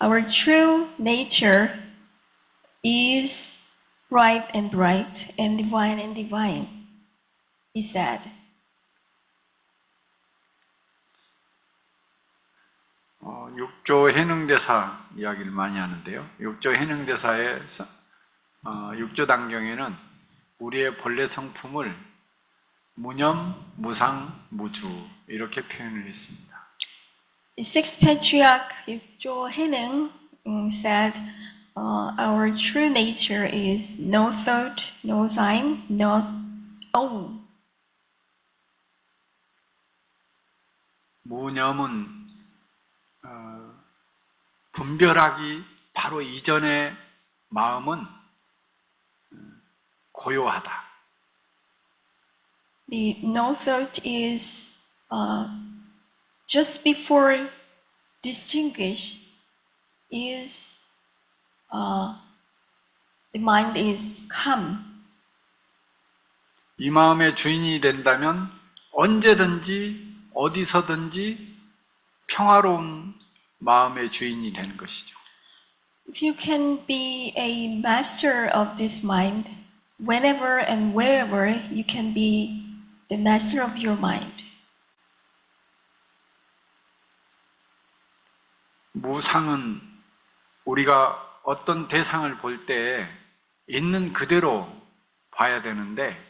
Our true nature is bright and divine, he said. 육조 해능대사 이야기를 많이 하는데요. 육조 해능대사의 육조 단경에는 우리의 본래 성품을 무념, 무상, 무주 이렇게 표현을 했습니다. The sixth patriarch Yukjo Heneng said, our true nature is no thought, no sign, no own. 무념은 분별하기 바로 이전의 마음은 고요하다. The no thought is just before distinguish is the mind is calm. 이 마음의 주인이 된다면 언제든지 어디서든지 평화로운 마음의 주인이 되는 것이죠. If you can be a master of this mind, whenever and wherever you can be the master of your mind. 무상은 우리가 어떤 대상을 볼 때 있는 그대로 봐야 되는데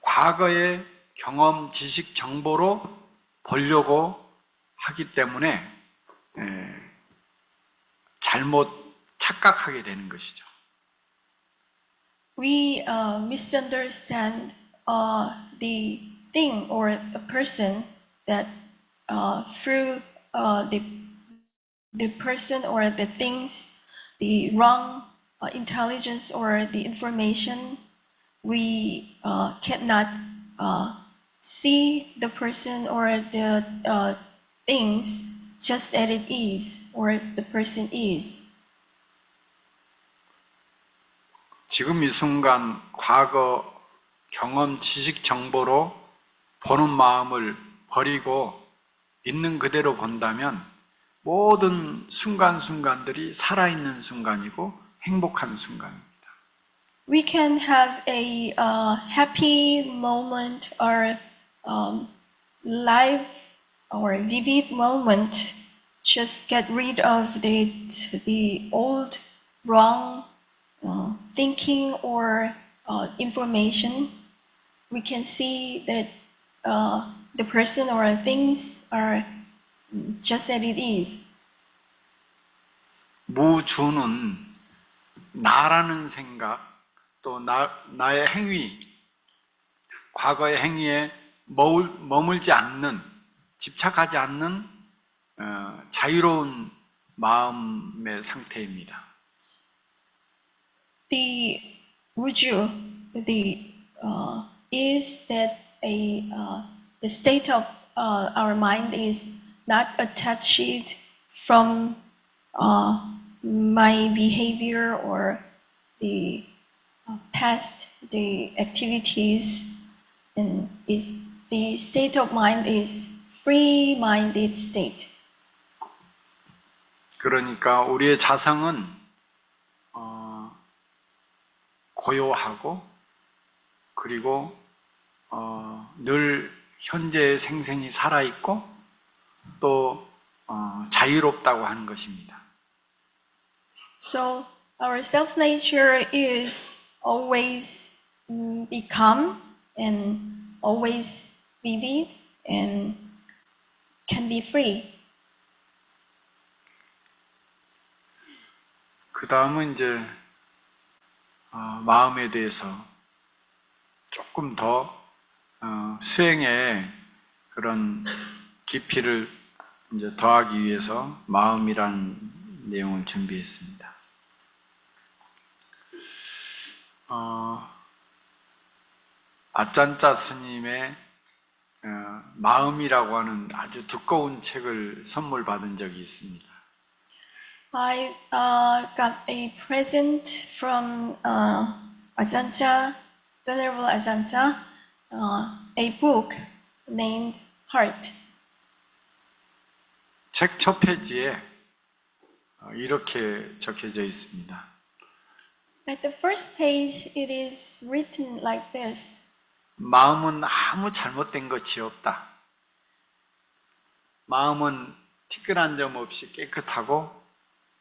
과거의 경험, 지식, 정보로 보려고 하기 때문에 잘못 착각하게 되는 것이죠. We misunderstand the thing or a person that through the the person or the things, the wrong intelligence or the information, we cannot see the person or the things just as it is or the person is. 지금 이 순간 과거 경험, 지식, 정보로 보는 마음을 버리고 있는 그대로 본다면 모든 순간순간들이 살아있는 순간이고 행복한 순간입니다. We can have a happy moment or live or vivid moment. Just get rid of the old wrong thinking or information. We can see that the person or things are just as it is. 무주는 나라는 생각, 또 나의 행위, 과거의 행위에 머물지 않는, 집착하지 않는 자유로운 마음의 상태입니다. The wuju, is that the state of our mind is not attached from my behavior or the past, the activities, and is the state of mind is free-minded state. 그러니까 우리의 자성은 고요하고 그리고 늘 현재의 생생히 살아있고 또 자유롭다고 하는 것입니다. So our self-nature is always become and always vivid and can be free. 그 다음은 이제 마음에 대해서 조금 더 수행에 그런 깊이를 이제 더하기 위해서 마음이라는 내용을 준비했습니다. 아짠짜 스님의 마음이라고 하는 아주 두꺼운 책을 선물 받은 적이 있습니다. I got a present from Ajahn, Venerable Ajahn, a book named Heart. 책 첫 페이지에 이렇게 적혀져 있습니다. At the first page, it is written like this. 마음은 아무 잘못된 것이 없다. 마음은 티끌한 점 없이 깨끗하고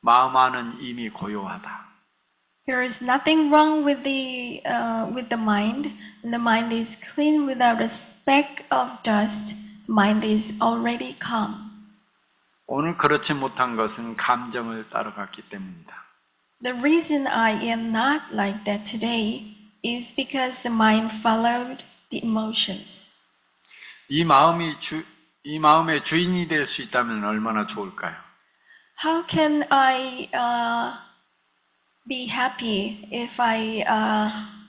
마음 안은 이미 고요하다. There is nothing wrong with the mind, and the mind is clean without a speck of dust. Mind is already calm. 오늘 그렇지 못한 것은 감정을 따라갔기 때문이다. The reason I am not like that today is because the mind followed the emotions. 이 마음의 주인이 될 수 있다면 얼마나 좋을까요? How can I be happy if I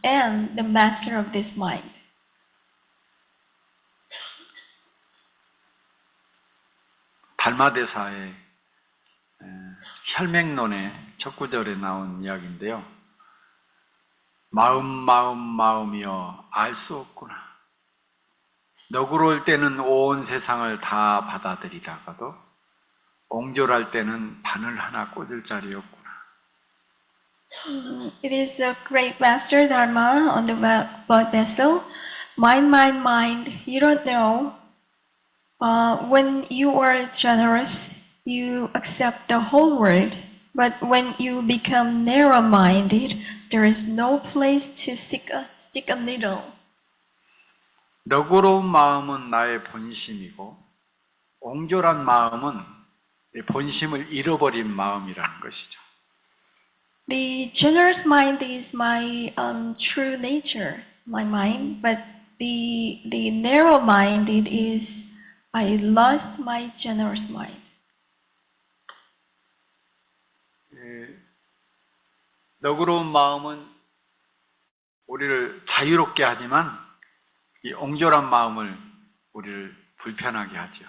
am the master of this mind? 달마대사의 혈맹론의 첫 구절에 나온 이야기인데요. 마음이여 알 수 없구나. 너그러울 때는 온 세상을 다 받아들이다가도 옹졸할 때는 바늘 하나 꽂을 자리 없구나. It is a great master dharma on the blood vessel. Mind, you don't know. When you are generous, you accept the whole world. But when you become narrow-minded, there is no place to stick a needle. 너그러운 마음은 나의 본심이고 옹졸한 마음은 내 본심을 잃어버린 마음이라는 것이죠. The generous mind is my true nature, my mind. But the narrow-minded is I lost my generous mind. 너그러운 마음은 우리를 자유롭게 하지만 이 옹졸한 마음을 우리를 불편하게 하죠.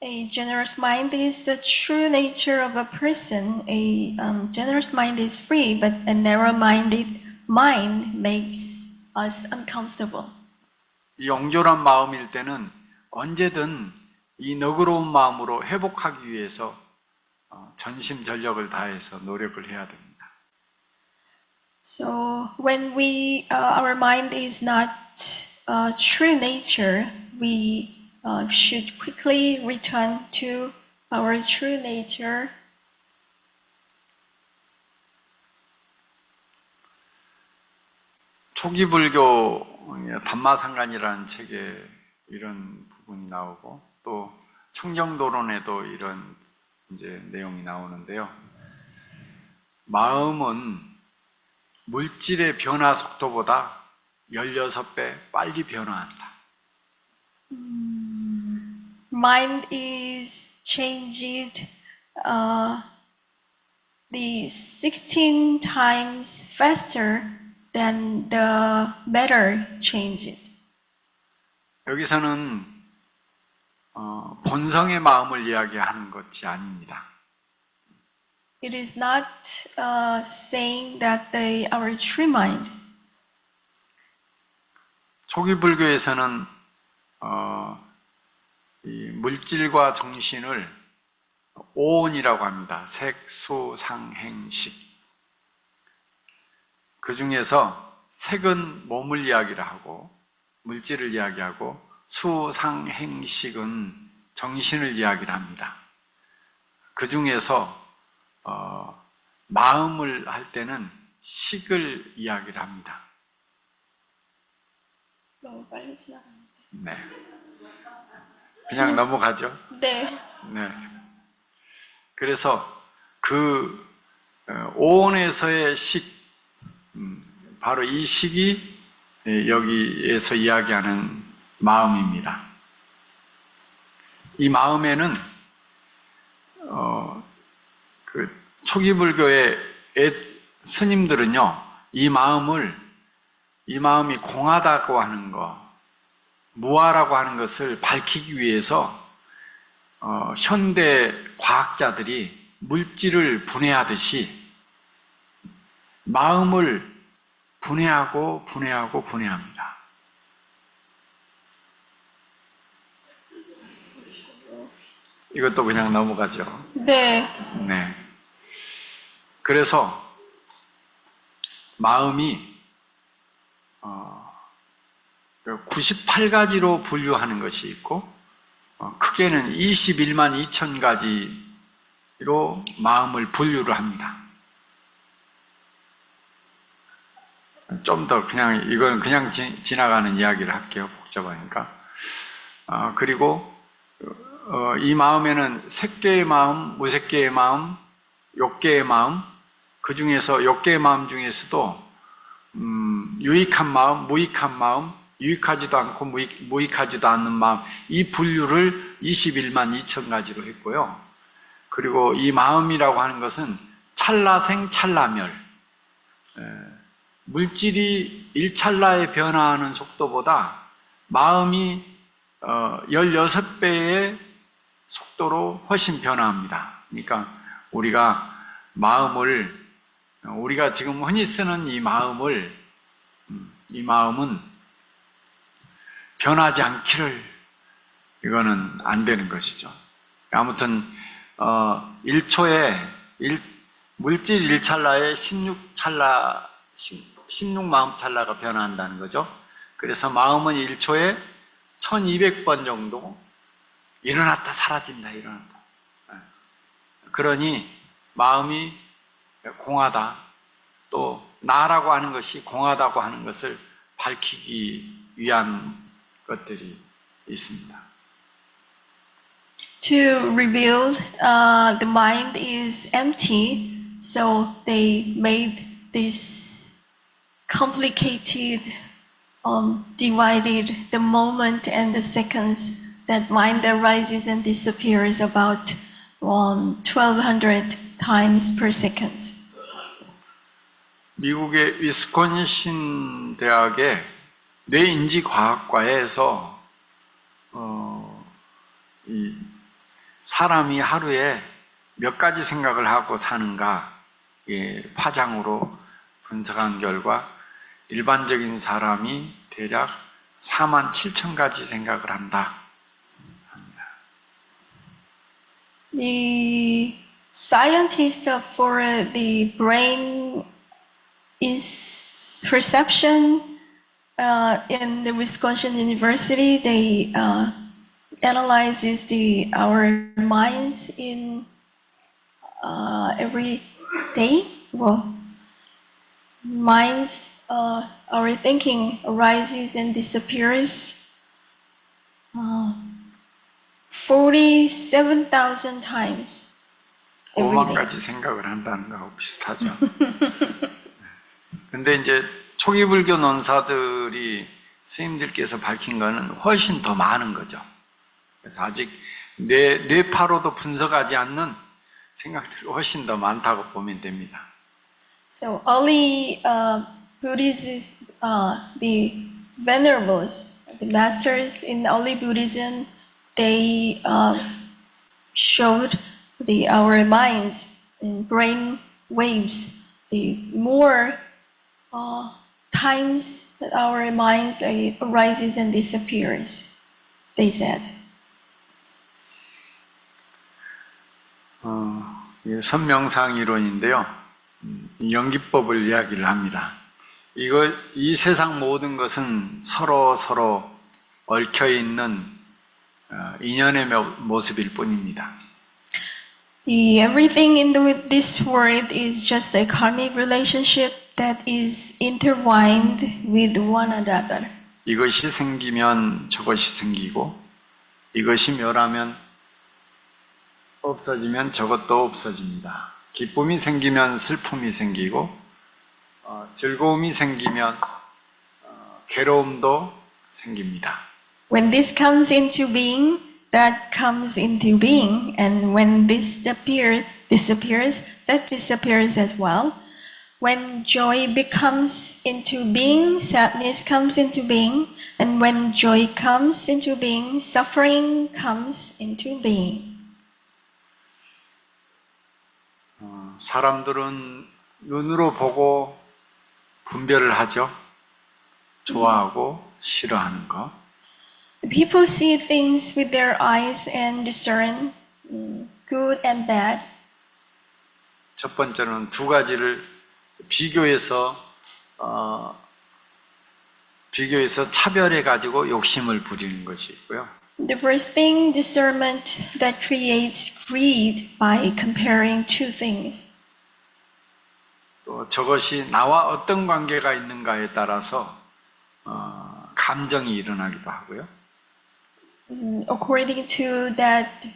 A generous mind is the true nature of a person. A generous mind is free, but a narrow-minded mind makes us uncomfortable. 이 옹졸한 마음일 때는 언제든 이 너그러운 마음으로 회복하기 위해서 전심전력을 다해서 노력을 해야 됩니다. So when our mind is not true nature, we should quickly return to our true nature. 초기 불교 담마상간이라는 책에 이런 부분이 나오고 또 청정도론에도 이런 이제 내용이 나오는데요. 마음은 물질의 변화 속도보다 16배 빨리 변화한다. Mind is changed the 16 times faster than the matter changed. 여기서는 본성의 마음을 이야기하는 것이 아닙니다. It is not saying that they are true mind. 초기 불교에서는 이 물질과 정신을 오온이라고 합니다. 색, 수, 상, 행, 식. 그 중에서 색은 몸을 이야기를 하고 물질을 이야기하고 수, 상, 행, 식은 정신을 이야기를 합니다. 그 중에서 마음을 할 때는 식을 이야기를 합니다. 너무 빨리 지나갑니다. 네. 그냥 넘어가죠. 네. 네. 그래서 그 오온에서의 식, 바로 이 식이 여기에서 이야기하는 마음입니다. 이 마음에는 그 초기 불교의 스님들은요, 이 마음이 공하다고 하는 거, 무아라고 하는 것을 밝히기 위해서 현대 과학자들이 물질을 분해하듯이 마음을 분해합니다. 이것도 그냥 넘어가죠. 네. 네. 그래서 마음이 98가지로 분류하는 것이 있고 크게는 21만 2천 가지로 마음을 분류를 합니다. 좀 더 그냥 이건 그냥 지나가는 이야기를 할게요. 복잡하니까. 그리고 이 마음에는 색계의 마음, 무색계의 마음, 욕계의 마음, 그 중에서 욕계의 마음 중에서도 유익한 마음, 무익한 마음, 유익하지도 않고 무익하지도 않는 마음, 이 분류를 21만 2천 가지로 했고요. 그리고 이 마음이라고 하는 것은 찰나생 찰나멸, 물질이 1찰나에 변화하는 속도보다 마음이 16배의 속도로 훨씬 변화합니다. 그러니까 우리가 지금 흔히 쓰는 이 마음은 변하지 않기를, 이거는 안 되는 것이죠. 아무튼 1초에 물질 1찰나에 16마음 찰나가 변화한다는 거죠. 그래서 마음은 1초에 1200번 정도 일어났다 사라진다, 일어났다. 그러니 마음이 공하다, 또 나라고 하는 것이 공하다고 하는 것을 밝히기 위한 것들이 있습니다. To reveal the mind is empty, so they made this complicated, divided the moment and the seconds that mind arises and disappears about 1200 times per second. 미국의 위스콘신 대학의 뇌인지과학과에서 이 사람이 하루에 몇 가지 생각을 하고 사는가 파장으로 분석한 결과 일반적인 사람이 대략 47,000가지 생각을 한다. The scientists for the brain is perception in the Wisconsin University, they analyzes our minds in every day. Well, minds, our thinking arises and disappears 47,000 times every 5만 day. 가지 생각을 한다는 거하고 비슷하죠. 근데 이제 초기 불교 논사들이 스님들께서 밝힌 거는 훨씬 더 많은 거죠. 그래서 아직 뇌파로도 분석하지 않는 생각들이 훨씬 더 많다고 보면 됩니다. So early Buddhists, the venerables, the masters in early Buddhism, they showed our minds and brain waves. The more times that our minds arises and disappears, they said. 선명상 이론인데요. 연기법을 이야기를 합니다. 이 세상 모든 것은 서로 얽혀 있는 인연의 모습일 뿐입니다. Everything in this world is just a karmic relationship that is intertwined with one another. 이것이 생기면 저것이 생기고, 이것이 멸하면 없어지면 저것도 없어집니다. 기쁨이 생기면 슬픔이 생기고, 즐거움이 생기면 괴로움도 생깁니다. When this comes into being, that comes into being, and when this disappears, that disappears as well. When joy becomes into being, sadness comes into being, and when joy comes into being, suffering comes into being. 사람들은 눈으로 보고 분별을 하죠. 좋아하고 싫어하는 거. People see things with their eyes and discern good and bad. 첫 번째는 두 가지를 비교해서 차별해 가지고 욕심을 부리는 것이 있고요. The first thing, discernment that creates greed by comparing two things. 또 저것이 나와 어떤 관계가 있는가에 따라서 감정이 일어나기도 하고요. According to that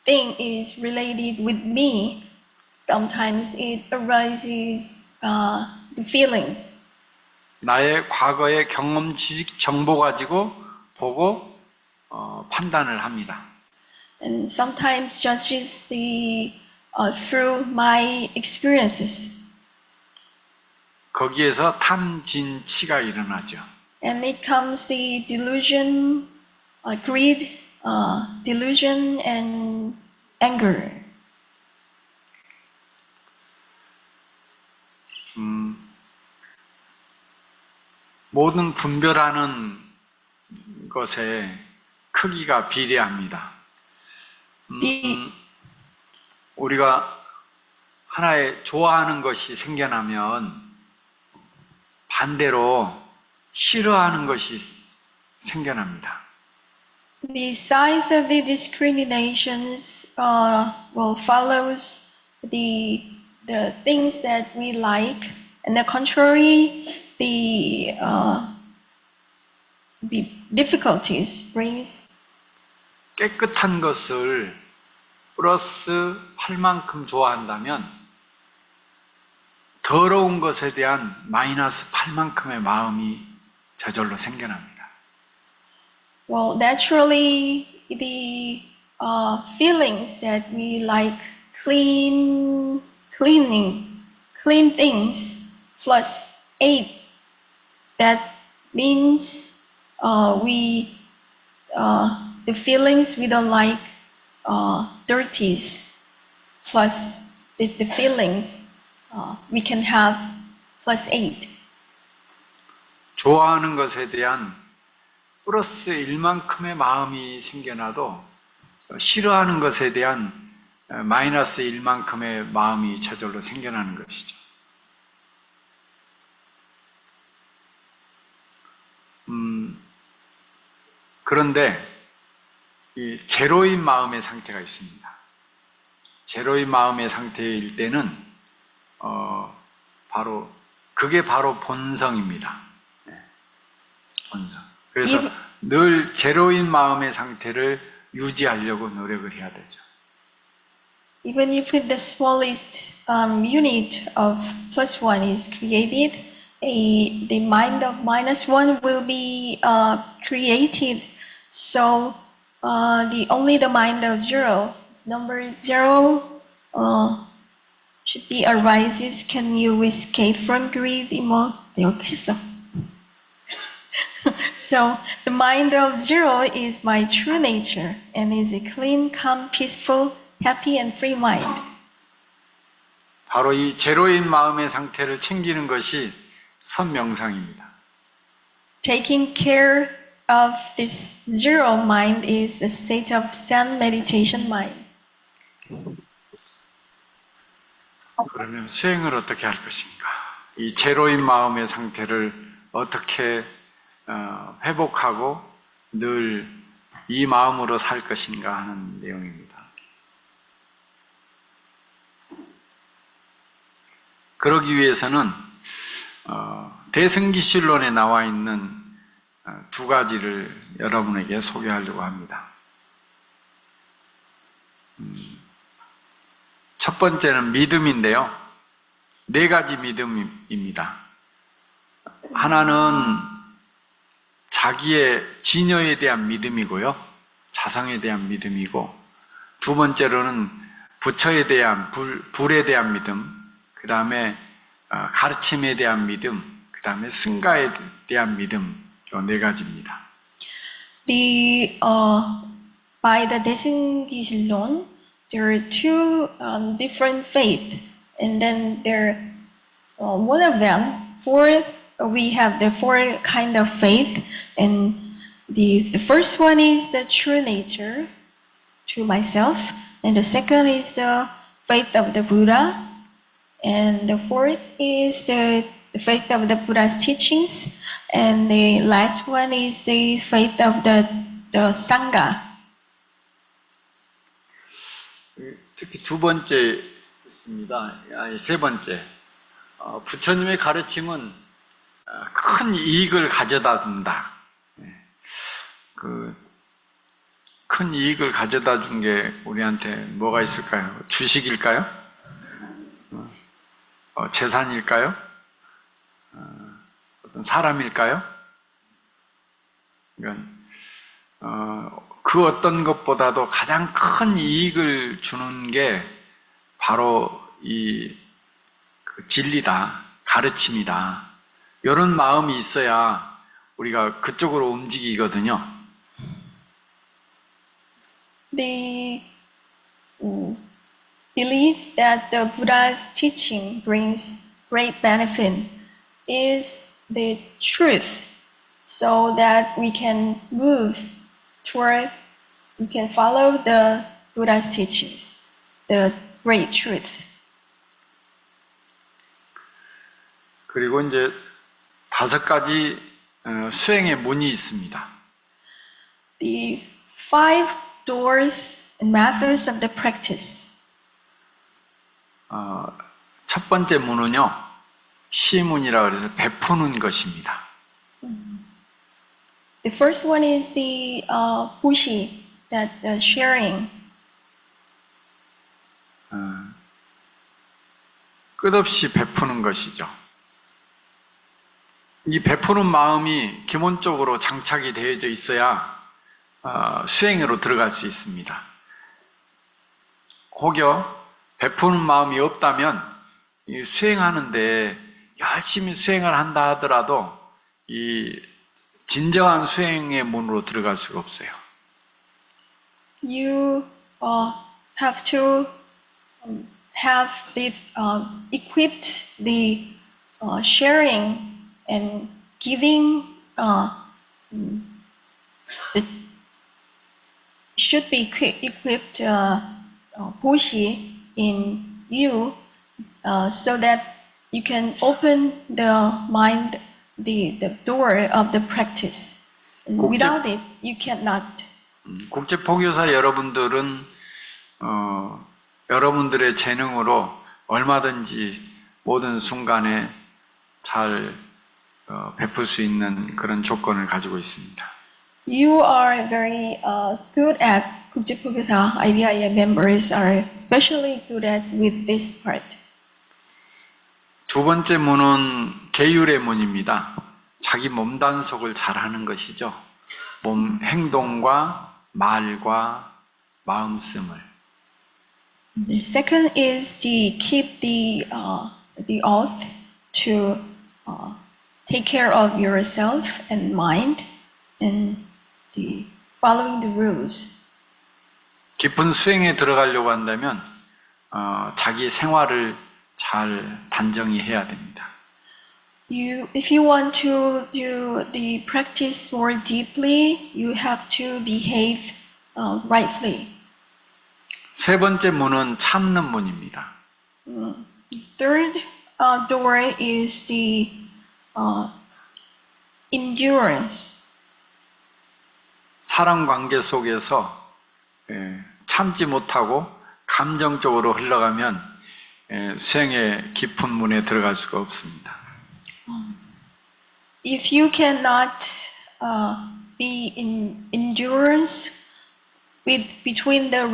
thing is related with me, sometimes it arises the feelings. 나의 과거의 경험, 지식, 정보 가지고 보고 판단을 합니다. And sometimes judges through my experiences. 거기에서 탐진치가 일어나죠. And it comes the delusion, greed, delusion, and anger. 모든 분별하는 것에 크기가 비례합니다. 우리가 하나의 좋아하는 것이 생겨나면 반대로 싫어하는 것이 생겨납니다. The size of the discriminations follows the things that we like, and the contrary, the difficulties brings. 깨끗한 것을 플러스 8만큼 좋아한다면 더러운 것에 대한 마이너스 8만큼의 마음이 저절로 생겨납니다. Well, naturally, the feelings that we like clean things plus 8. That means the feelings we don't like dirties plus the feelings we can have plus 8. 좋아하는 것에 대한 플러스 1만큼의 마음이 생겨나도 싫어하는 것에 대한 마이너스 1만큼의 마음이 저절로 생겨나는 것이죠. 그런데 이 제로인 마음의 상태가 있습니다. 제로인 마음의 상태일 때는 그게 바로 본성입니다. 본성. 그래서 늘 제로인 마음의 상태를 유지하려고 노력을 해야 되죠. Even if the smallest unit of plus 1 is created, the mind of minus 1 will be created. So only the mind of 0, number 0, should be arises. Can you escape from greed? So the mind of 0 is my true nature and is a clean, calm, peaceful, happy and free mind. 바로 이 제로인 마음의 상태를 챙기는 것이 선명상입니다. Taking care of this 0 mind is a state of Zen meditation mind. 그러면 수행을 어떻게 할 것인가? 이 제로인 마음의 상태를 어떻게 회복하고 늘 이 마음으로 살 것인가 하는 내용입니다. 그러기 위해서는 대승기실론에 나와 있는 두 가지를 여러분에게 소개하려고 합니다. 첫 번째는 믿음인데요. 네 가지 믿음입니다. 하나는 자기의 진여에 대한 믿음이고요. 자성에 대한 믿음이고, 두 번째로는 부처에 대한 불에 대한 믿음, 그 다음에 가르침에 대한 믿음, 그 다음에 승가에 대한 믿음, 이 네 가지입니다. By the Desingishilon, there are two different faith, and then one of them, we have the four kind of faith, and the first one is the true nature, to myself, and the second is the faith of the Buddha, and the fourth is the faith of the Buddha's teachings, and the last one is the faith of the Sangha. 특히 두 번째 있습니다. 세 번째. 부처님의 가르침은 큰 이익을 가져다 준다. 큰 이익을 가져다 준 게 우리한테 뭐가 있을까요? 주식일까요? 재산일까요? 어떤 사람일까요? 그러니까 그 어떤 것보다도 가장 큰 이익을 주는 게 바로 그 진리다, 가르침이다. 이런 마음이 있어야 우리가 그쪽으로 움직이거든요. The belief that the Buddha's teaching brings great benefit is the truth, so that we can move toward, we can follow the Buddha's teachings, the great truth. 그리고 이제 5가지 수행의 문이 있습니다. The 5 doors and methods of the practice. 첫 번째 문은요, 시문이라 그래서 베푸는 것입니다. The first one is the pushi, that sharing. 끝없이 베푸는 것이죠. 이 베푸는 마음이 기본적으로 장착이 되어져 있어야 수행으로 들어갈 수 있습니다. 혹여 베푸는 마음이 없다면 이 수행하는데 열심히 수행을 한다 하더라도 이 진정한 수행의 문으로 들어갈 수가 없어요. You have to have equipped the sharing and giving it should be equipped Boshi in you so that you can open the mind, the door of the practice. And without it, you cannot. 국제 포교사 여러분들은 여러분들의 재능으로 얼마든지 모든 순간에 잘 베풀 수 있는 그런 조건을 가지고 있습니다. You are very good at 국제 포교사 IDIA members are especially good at with this part. 두 번째 문은 계율의 문입니다. 자기 몸 단속을 잘하는 것이죠. 몸 행동과 말과 마음씀을. The second is to keep the oath to take care of yourself and mind and the following the rules. 깊은 수행에 들어가려고 한다면 자기 생활을 잘 단정히 해야 됩니다. If you want to do the practice more deeply, you have to behave rightly. 세 번째 문은 참는 문입니다. Third door is the endurance. 사람 관계 속에서 참지 못하고 감정적으로 흘러가면 수행의 깊은 문에 들어갈 수가 없습니다. If you cannot be in endurance between the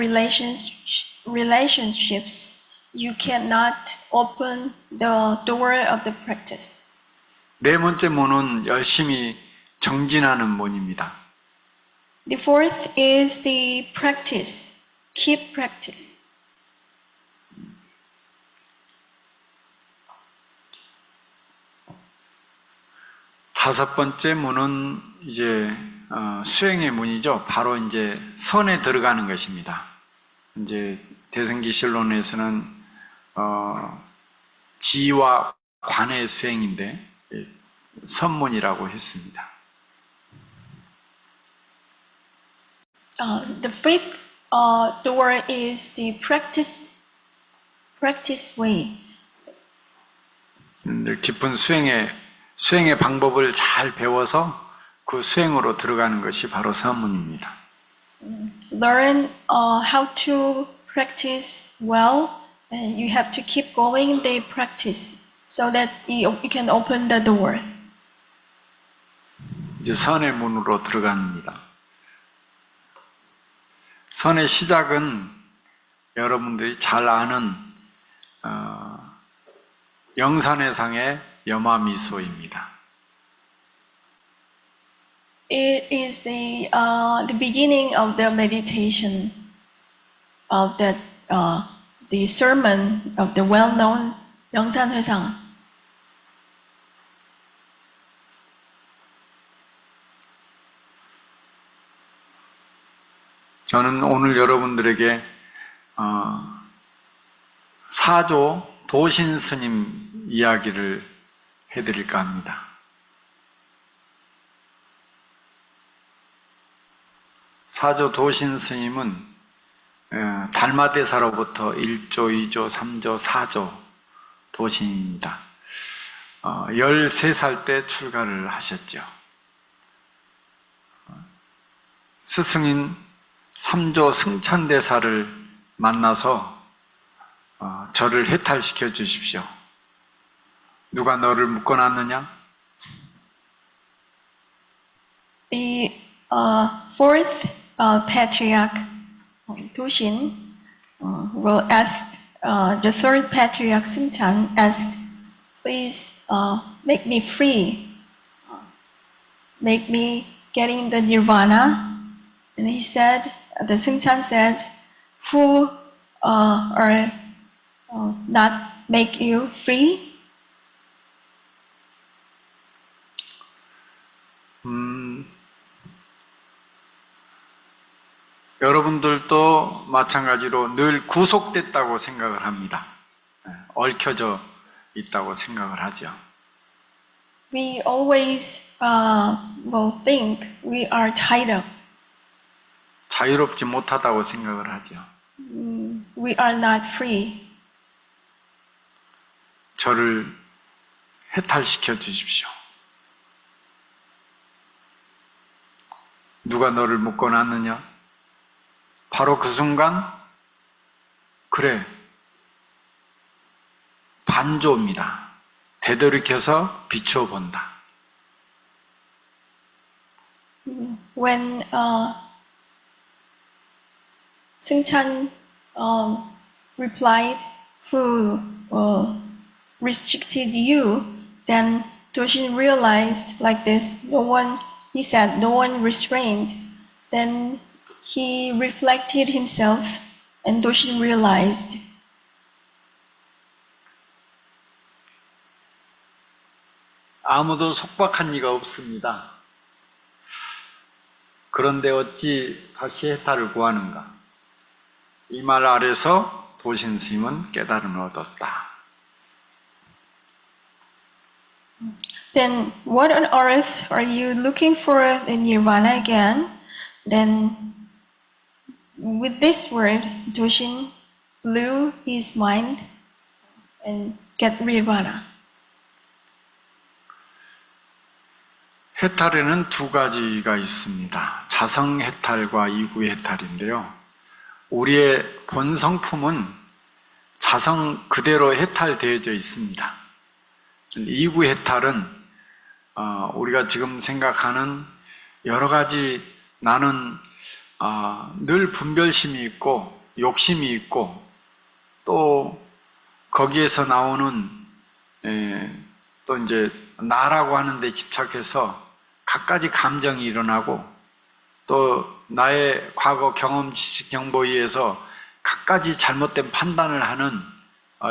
relationships, you cannot open the door of the practice. 네 번째 문은 열심히 정진하는 문입니다. The fourth is the practice. Keep practice. 다섯 번째 문은 이제 수행의 문이죠. 바로 이제 선에 들어가는 것입니다. 이제 대승기실론에서는 지와 관의 수행인데 선문이라고 했습니다. The fifth door is the practice way. 깊은 수행의 방법을 잘 배워서 그 수행으로 들어가는 것이 바로 선문입니다. Learn how to practice well, and you have to keep going the practice so that you can open the door. 이제 선의 문으로 들어갑니다. 선의 시작은 여러분들이 잘 아는 영산회상의 염화미소입니다. It is the beginning of the meditation of the sermon of the well-known 명산회상. 저는 오늘 여러분들에게 사조 도신 스님 이야기를 해드릴까 합니다. 사조 도신 스님은 달마대사로부터 1조, 2조, 3조, 4조 도신입니다. 13살 때 출가를 하셨죠. 스승인 3조 승찬대사를 만나서 저를 해탈시켜 주십시오. 누가 너를 묶어놨느냐? The fourth patriarch, Doshin, will ask the third patriarch, Sungchan, asked, please make me free, make me getting the nirvana. And he said, the Sungchan said, who are not make you free? 여러분들도 마찬가지로 늘 구속됐다고 생각을 합니다. 얽혀져 있다고 생각을 하죠. We always will think we are tied up. 자유롭지 못하다고 생각을 하죠. We are not free. 저를 해탈시켜 주십시오. 누가 너를 묶어놨느냐? 바로 그 순간, 그래, 반조입니다. 되돌이켜서 비추어본다. When Seung-chan replied, who restricted you, then Do-shin realized like this, he said, no one restrained. Then he reflected himself and Do-shin realized, 아무도 속박한 이가 없습니다. 그런데 어찌 다시 해탈을 구하는가? 이 말 아래서 도신 스님은 깨달음을 얻었다. then what on earth are you looking for in Nirvana again? Then with this word, Do-shin blew his mind and get Nirvana. 해탈에는 두 가지가 있습니다. 자성 해탈과 이구 해탈인데요. 우리의 본 성품은 자성 그대로 해탈되어져 있습니다. 이구 해탈은 우리가 지금 생각하는 여러 가지 나는 늘 분별심이 있고 욕심이 있고 또 거기에서 나오는 또 이제 나라고 하는 데 집착해서 갖가지 감정이 일어나고 또 나의 과거 경험, 지식, 정보에 의해서 갖가지 잘못된 판단을 하는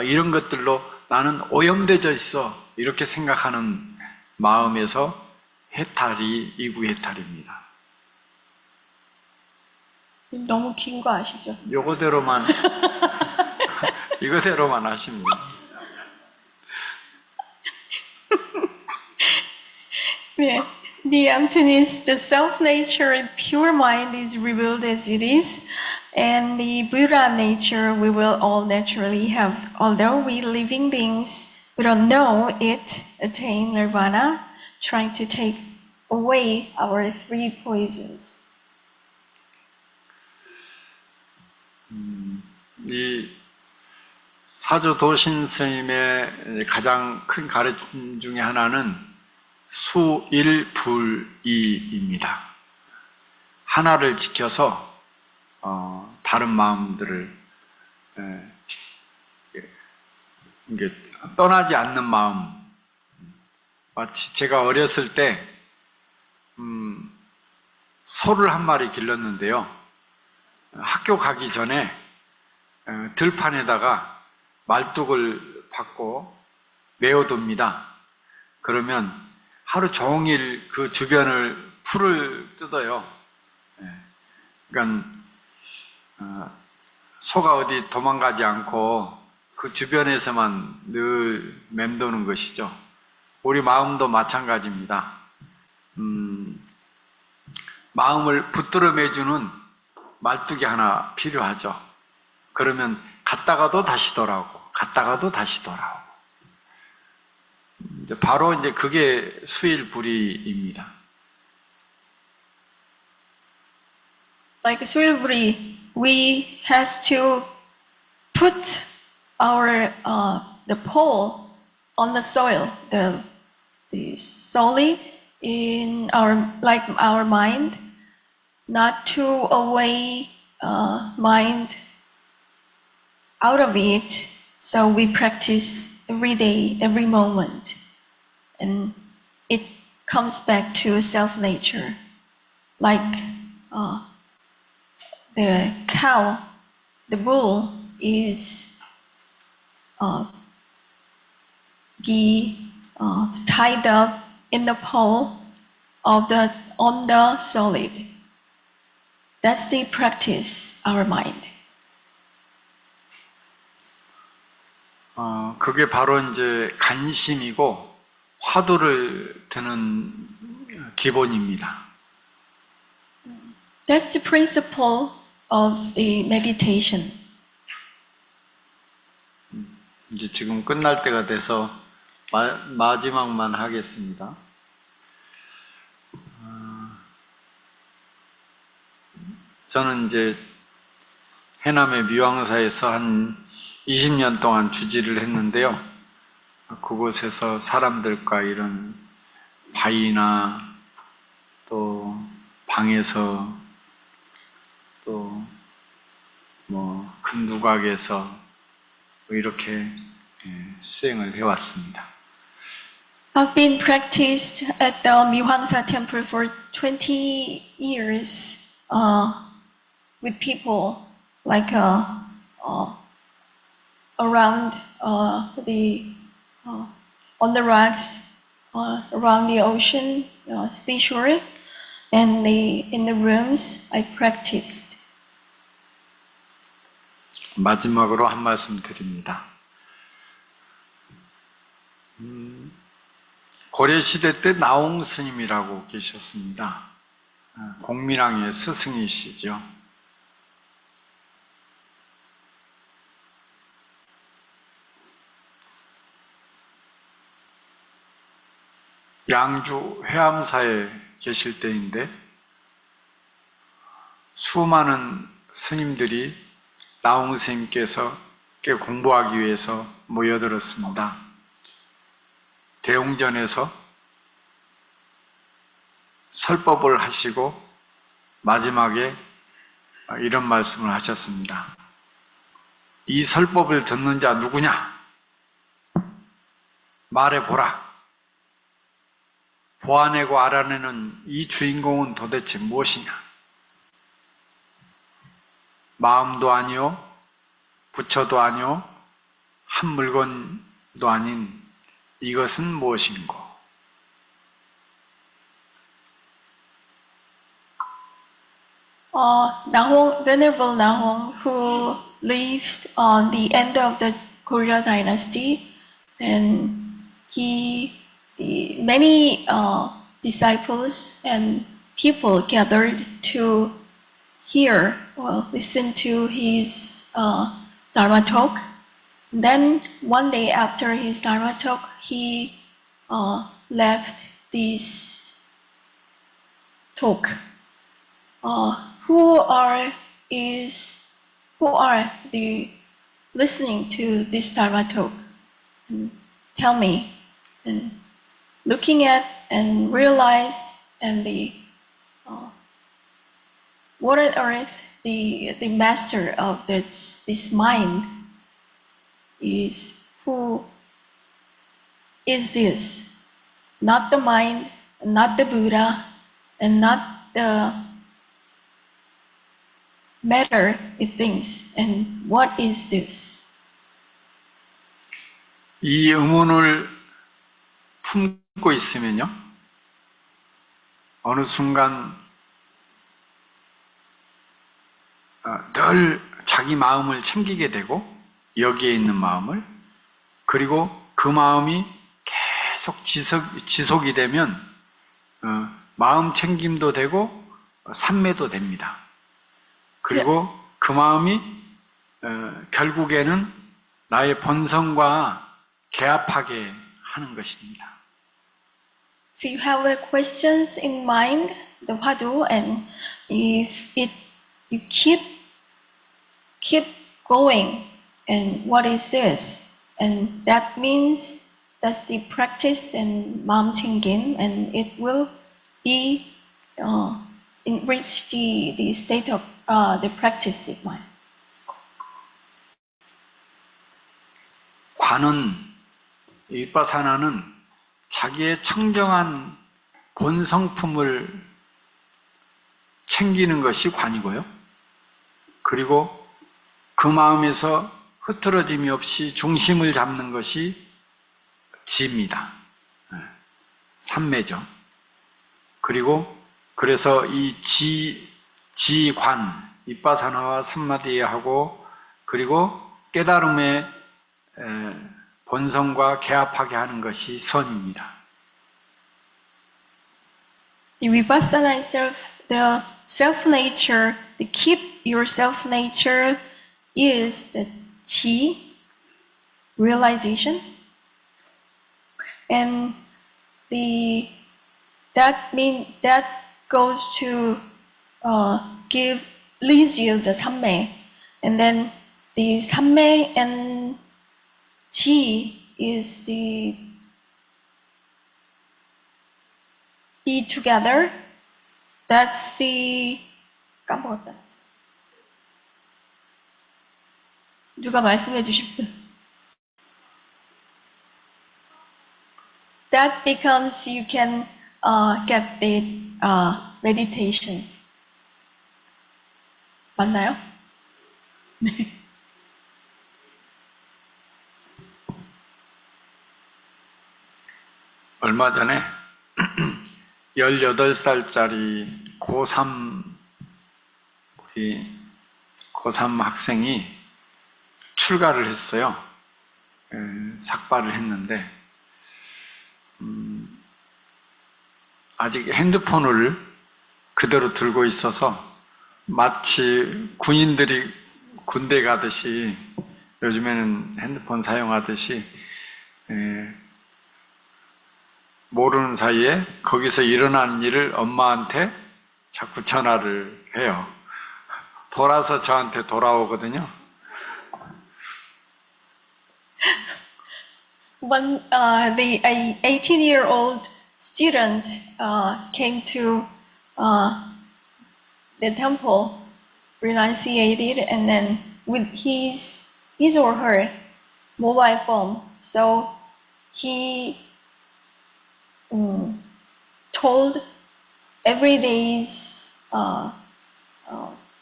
이런 것들로 나는 오염되어 있어 이렇게 생각하는 마음에서 해탈이 이구 해탈입니다. 너무 긴 거 아시죠? 이거대로만 이거대로만 하십니다. Yeah. The emptiness, the self-nature, pure mind is revealed as it is, and the Buddha nature we will all naturally have. Although we living beings, we don't know it, attain nirvana, trying to take away our three poisons. 이 사조 도신 스님의 가장 큰 가르침 중에 하나는 수일불이입니다. 하나를 지켜서 다른 마음들을 이게 떠나지 않는 마음. 마치 제가 어렸을 때 소를 한 마리 길렀는데요. 학교 가기 전에 들판에다가 말뚝을 박고 메어둡니다. 그러면 하루 종일 그 주변을 풀을 뜯어요. 그러니까 소가 어디 도망가지 않고 그 주변에서만 늘 맴도는 것이죠. 우리 마음도 마찬가지입니다. 마음을 붙들어 매주는 말뚝이 하나 필요하죠. 그러면 갔다가도 다시 돌아오고 갔다가도 다시 돌아오고 바로 이제 그게 수일불이입니다. Like Suilburi, we has to put our the pole on the soil, the solid in our mind, not to away mind out of it. So we practice every day, every moment, and it comes back to self-nature. Like the cow, the bull is be tied up in the pole of on the solid. That's the practice our mind. 그게 바로 이제 관심이고 화두를 드는 기본입니다. That's the principle of the meditation. 이제 지금 끝날 때가 돼서 마지막만 하겠습니다. 저는 이제 해남의 미왕사에서 한 20년 동안 주지를 했는데요. 그곳에서 사람들과 이런 바위나 또 방에서 또 뭐 큰 누각에서 이렇게 수행을 해왔습니다. I've been practiced at the Mihwangsa temple for 20 years with people like around on the rocks around the ocean seashore, and in the rooms I practiced. 마지막으로 한 말씀 드립니다. 고려시대 때 나홍 스님이라고 계셨습니다. 공민왕의 스승이시죠. 양주 회암사에 계실 때인데 수많은 스님들이 나홍 스님께서 공부하기 위해서 모여들었습니다. 대웅전에서 설법을 하시고 마지막에 이런 말씀을 하셨습니다. 이 설법을 듣는 자 누구냐? 말해보라. 보아내고 알아내는 이 주인공은 도대체 무엇이냐? 마음도 아니요, 부처도 아니요, 한 물건도 아닌 이것은 무엇인고? Venerable Nahong, who lived on the end of the Goryeo dynasty, and many disciples and people gathered to listen to his Dharma talk. Then one day after his Dharma talk, he left this talk. Who are the listening to this Dharma talk? And tell me. And looking at and realized, and what on earth the master of this mind is? Who is this? Not the mind, not the Buddha, and not the matter it thinks. And what is this? 이 의문을 품고 있으면요, 어느 순간 늘 자기 마음을 챙기게 되고, 여기에 있는 마음을, 그리고 그 마음이 계속 지속이 되면 마음 챙김도 되고 삼매도 됩니다. 그리고 그 마음이 결국에는 나의 본성과 개합하게 하는 것입니다. If you have questions in mind, the Wadu, and if you keep going, and what is this? And that means that's the practice and Mam Chengim, and it will be reach the state of the practice in mind. 관은, 윗바사나는 자기의 청정한 본성품을 챙기는 것이 관이고요. 그리고 그 마음에서 흐트러짐이 없이 중심을 잡는 것이 지입니다. 삼매죠. 그리고 그래서 이 지관, 이빠사나와 삼마디하고 그리고 깨달음의 본성과 개합하게 하는 것이 선입니다. The Vipassana itself, the self-nature, to keep your self-nature is the Qi, realization. And that goes to leads you the Samme. And then the Samme and Qi is the be together. That's the 까먹었다. 누가 말씀해 주실 분? That becomes you can get the meditation. 맞나요? 네. 얼마 전에 18살짜리 고3 우리 고3 학생이 출가를 했어요. 삭발을 했는데 아직 핸드폰을 그대로 들고 있어서 마치 군인들이 군대 가듯이 요즘에는 핸드폰 사용하듯이 모르는 사이에 거기서 일어나는 일을 엄마한테 자꾸 전화를 해요. 돌아서 저한테 돌아오거든요. When the 18-year-old student came to the temple, renunciated, and then with his or her mobile phone, so he told every day's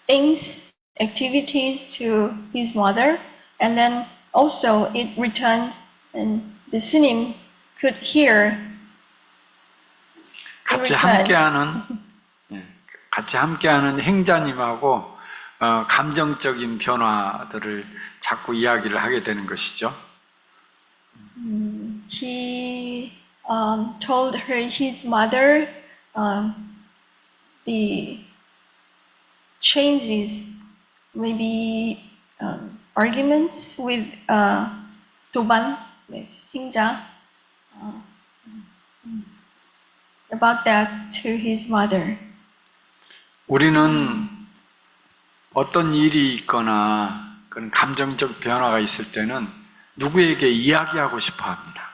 things, activities to his mother, and then also it returned, and the Sinim could hear. 같이 함께하는 행자님하고 감정적인 변화들을 자꾸 이야기를 하게 되는 것이죠. He told his mother the changes, maybe arguments with Toban, with Hingja, about that to his mother. 우리는 어떤 일이 있거나 그런 감정적 변화가 있을 때는 누구에게 이야기하고 싶어 합니다.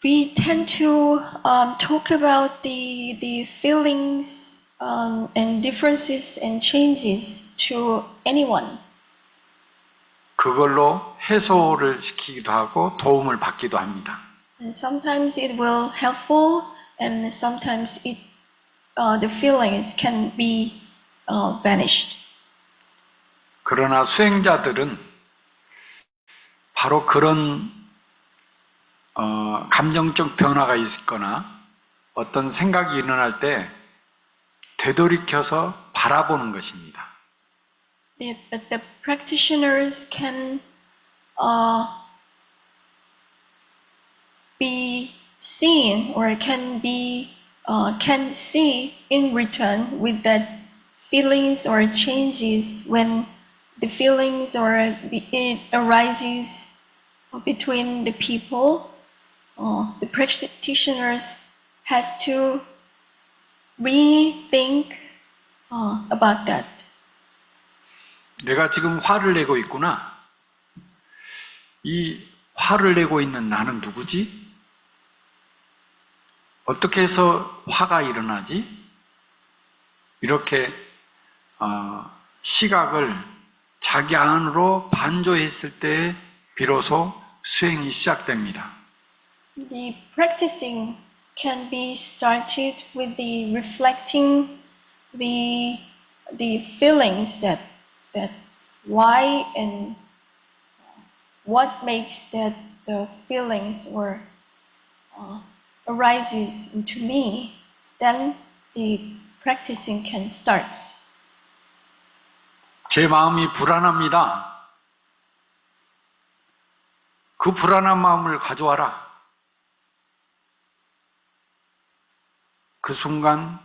We tend to talk about the feelings and differences and changes to anyone. 그걸로 해소를 시키기도 하고 도움을 받기도 합니다. And sometimes it will helpful, and sometimes the feelings can be vanished. 그러나 수행자들은 바로 그런 감정적 변화가 있거나 어떤 생각이 일어날 때 되돌이켜서 바라보는 것입니다. But the practitioners can be seen or can see in return with that feelings or changes when the feelings or it arises between the people. The practitioners has to rethink about that. 내가 지금 화를 내고 있구나. 이 화를 내고 있는 나는 누구지? 어떻게 해서 화가 일어나지? 이렇게 시각을 자기 안으로 반조했을 때 비로소 수행이 시작됩니다. The practicing can be started with the reflecting the feelings that why and what makes that the feelings or arises into me, then the practicing can start. 제 마음이 불안합니다. 그 불안한 마음을 가져와라. 그 순간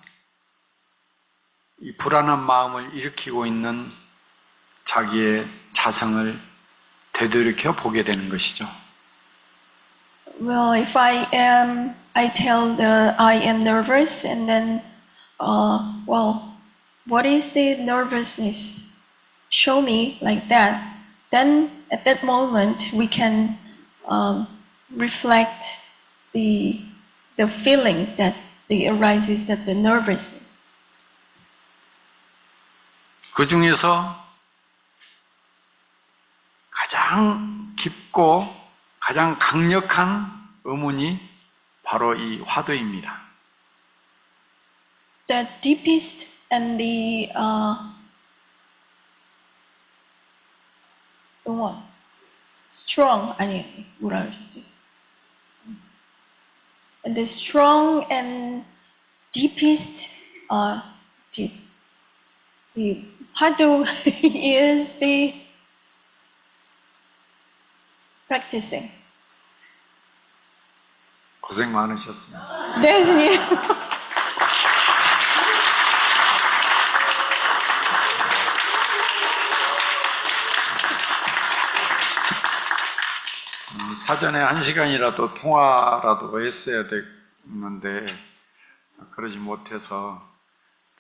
이 불안한 마음을 일으키고 있는 자기의 자성을 되돌이켜 보게 되는 것이죠. Well, if I tell I am nervous, and then, well, what is the nervousness? Show me like that. Then at that moment we can reflect the feelings that arises, that the nervousness. 그 중에서 가장 깊고 가장 강력한 의문이 바로 이 화두입니다. The deepest and the one strong, 아니 뭐라 그러지? And the strong and deepest the hadu is the practicing. 고생 많으셨습니다. 대신에 사전에 1시간이라도 통화라도 했어야 됐는데 그러지 못해서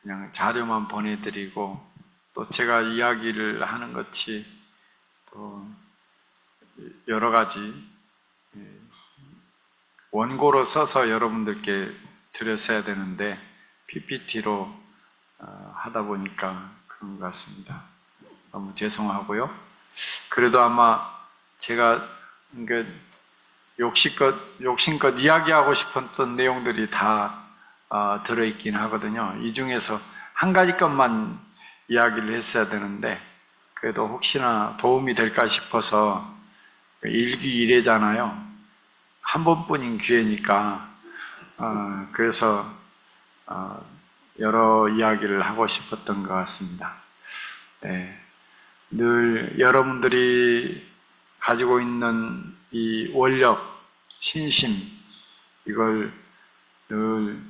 그냥 자료만 보내드리고 또 제가 이야기를 하는 것이 또 여러 가지 원고로 써서 여러분들께 드렸어야 되는데 PPT로 하다 보니까 그런 것 같습니다. 너무 죄송하고요. 그래도 아마 제가 욕심껏 이야기하고 싶었던 내용들이 다 들어있긴 하거든요. 이 중에서 한 가지 것만 이야기를 했어야 되는데 그래도 혹시나 도움이 될까 싶어서 일기일회잖아요. 한 번뿐인 기회니까 그래서 여러 이야기를 하고 싶었던 것 같습니다. 네. 늘 여러분들이 가지고 있는 이 원력, 신심, 이걸 늘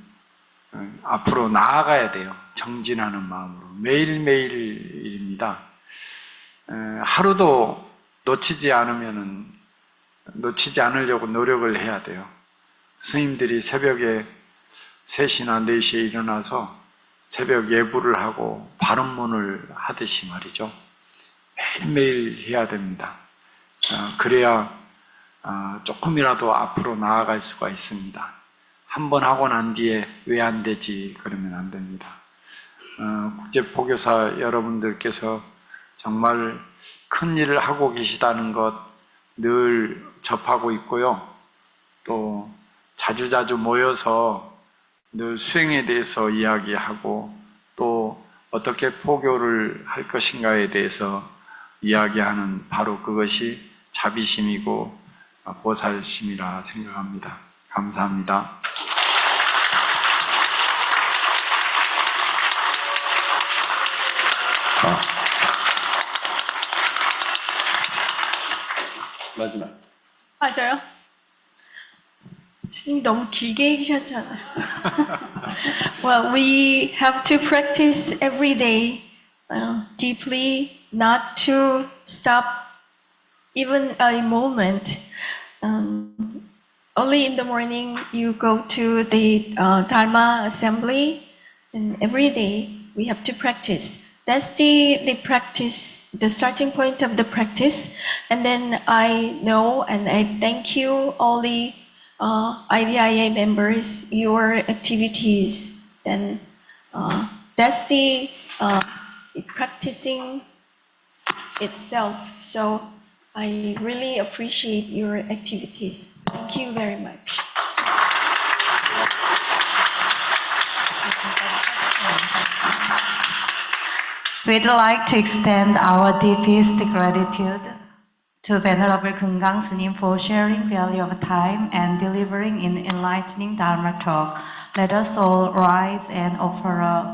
앞으로 나아가야 돼요. 정진하는 마음으로. 매일매일입니다. 하루도 놓치지 않으려고 노력을 해야 돼요. 스님들이 새벽에 3시나 4시에 일어나서 새벽 예불을 하고 발언문을 하듯이 말이죠. 매일매일 해야 됩니다. 그래야 조금이라도 앞으로 나아갈 수가 있습니다. 한 번 하고 난 뒤에 왜 안 되지 그러면 안 됩니다. 국제포교사 여러분들께서 정말 큰 일을 하고 계시다는 것 늘 접하고 있고요. 또 자주자주 모여서 늘 수행에 대해서 이야기하고 또 어떻게 포교를 할 것인가에 대해서 이야기하는 바로 그것이 자비심이고 보살심이라 생각합니다. 감사합니다. 마지막. 맞아요. 스님이 너무 길게 얘기하셨잖아요. Well, we have to practice every day deeply, not to stop even a moment. Only in the morning you go to the Dharma assembly, and every day we have to practice. That's the practice, the starting point of the practice. And then I know and I thank you, all the IDIA members, your activities. And that's the practicing itself. So I really appreciate your activities. Thank you very much. We'd like to extend our deepest gratitude To Venerable Kumgang S님 for sharing value of time and delivering an enlightening Dharma talk, let us all rise and offer a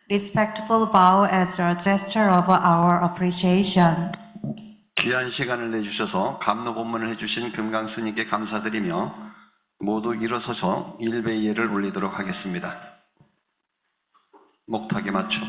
respectful bow as a gesture of our appreciation. 귀한 시간을 내주셔서 감로 본문을 해주신 금강 스님께 감사드리며 모두 일어서서 일베 예를 올리도록 하겠습니다. 목탁에 맞춰.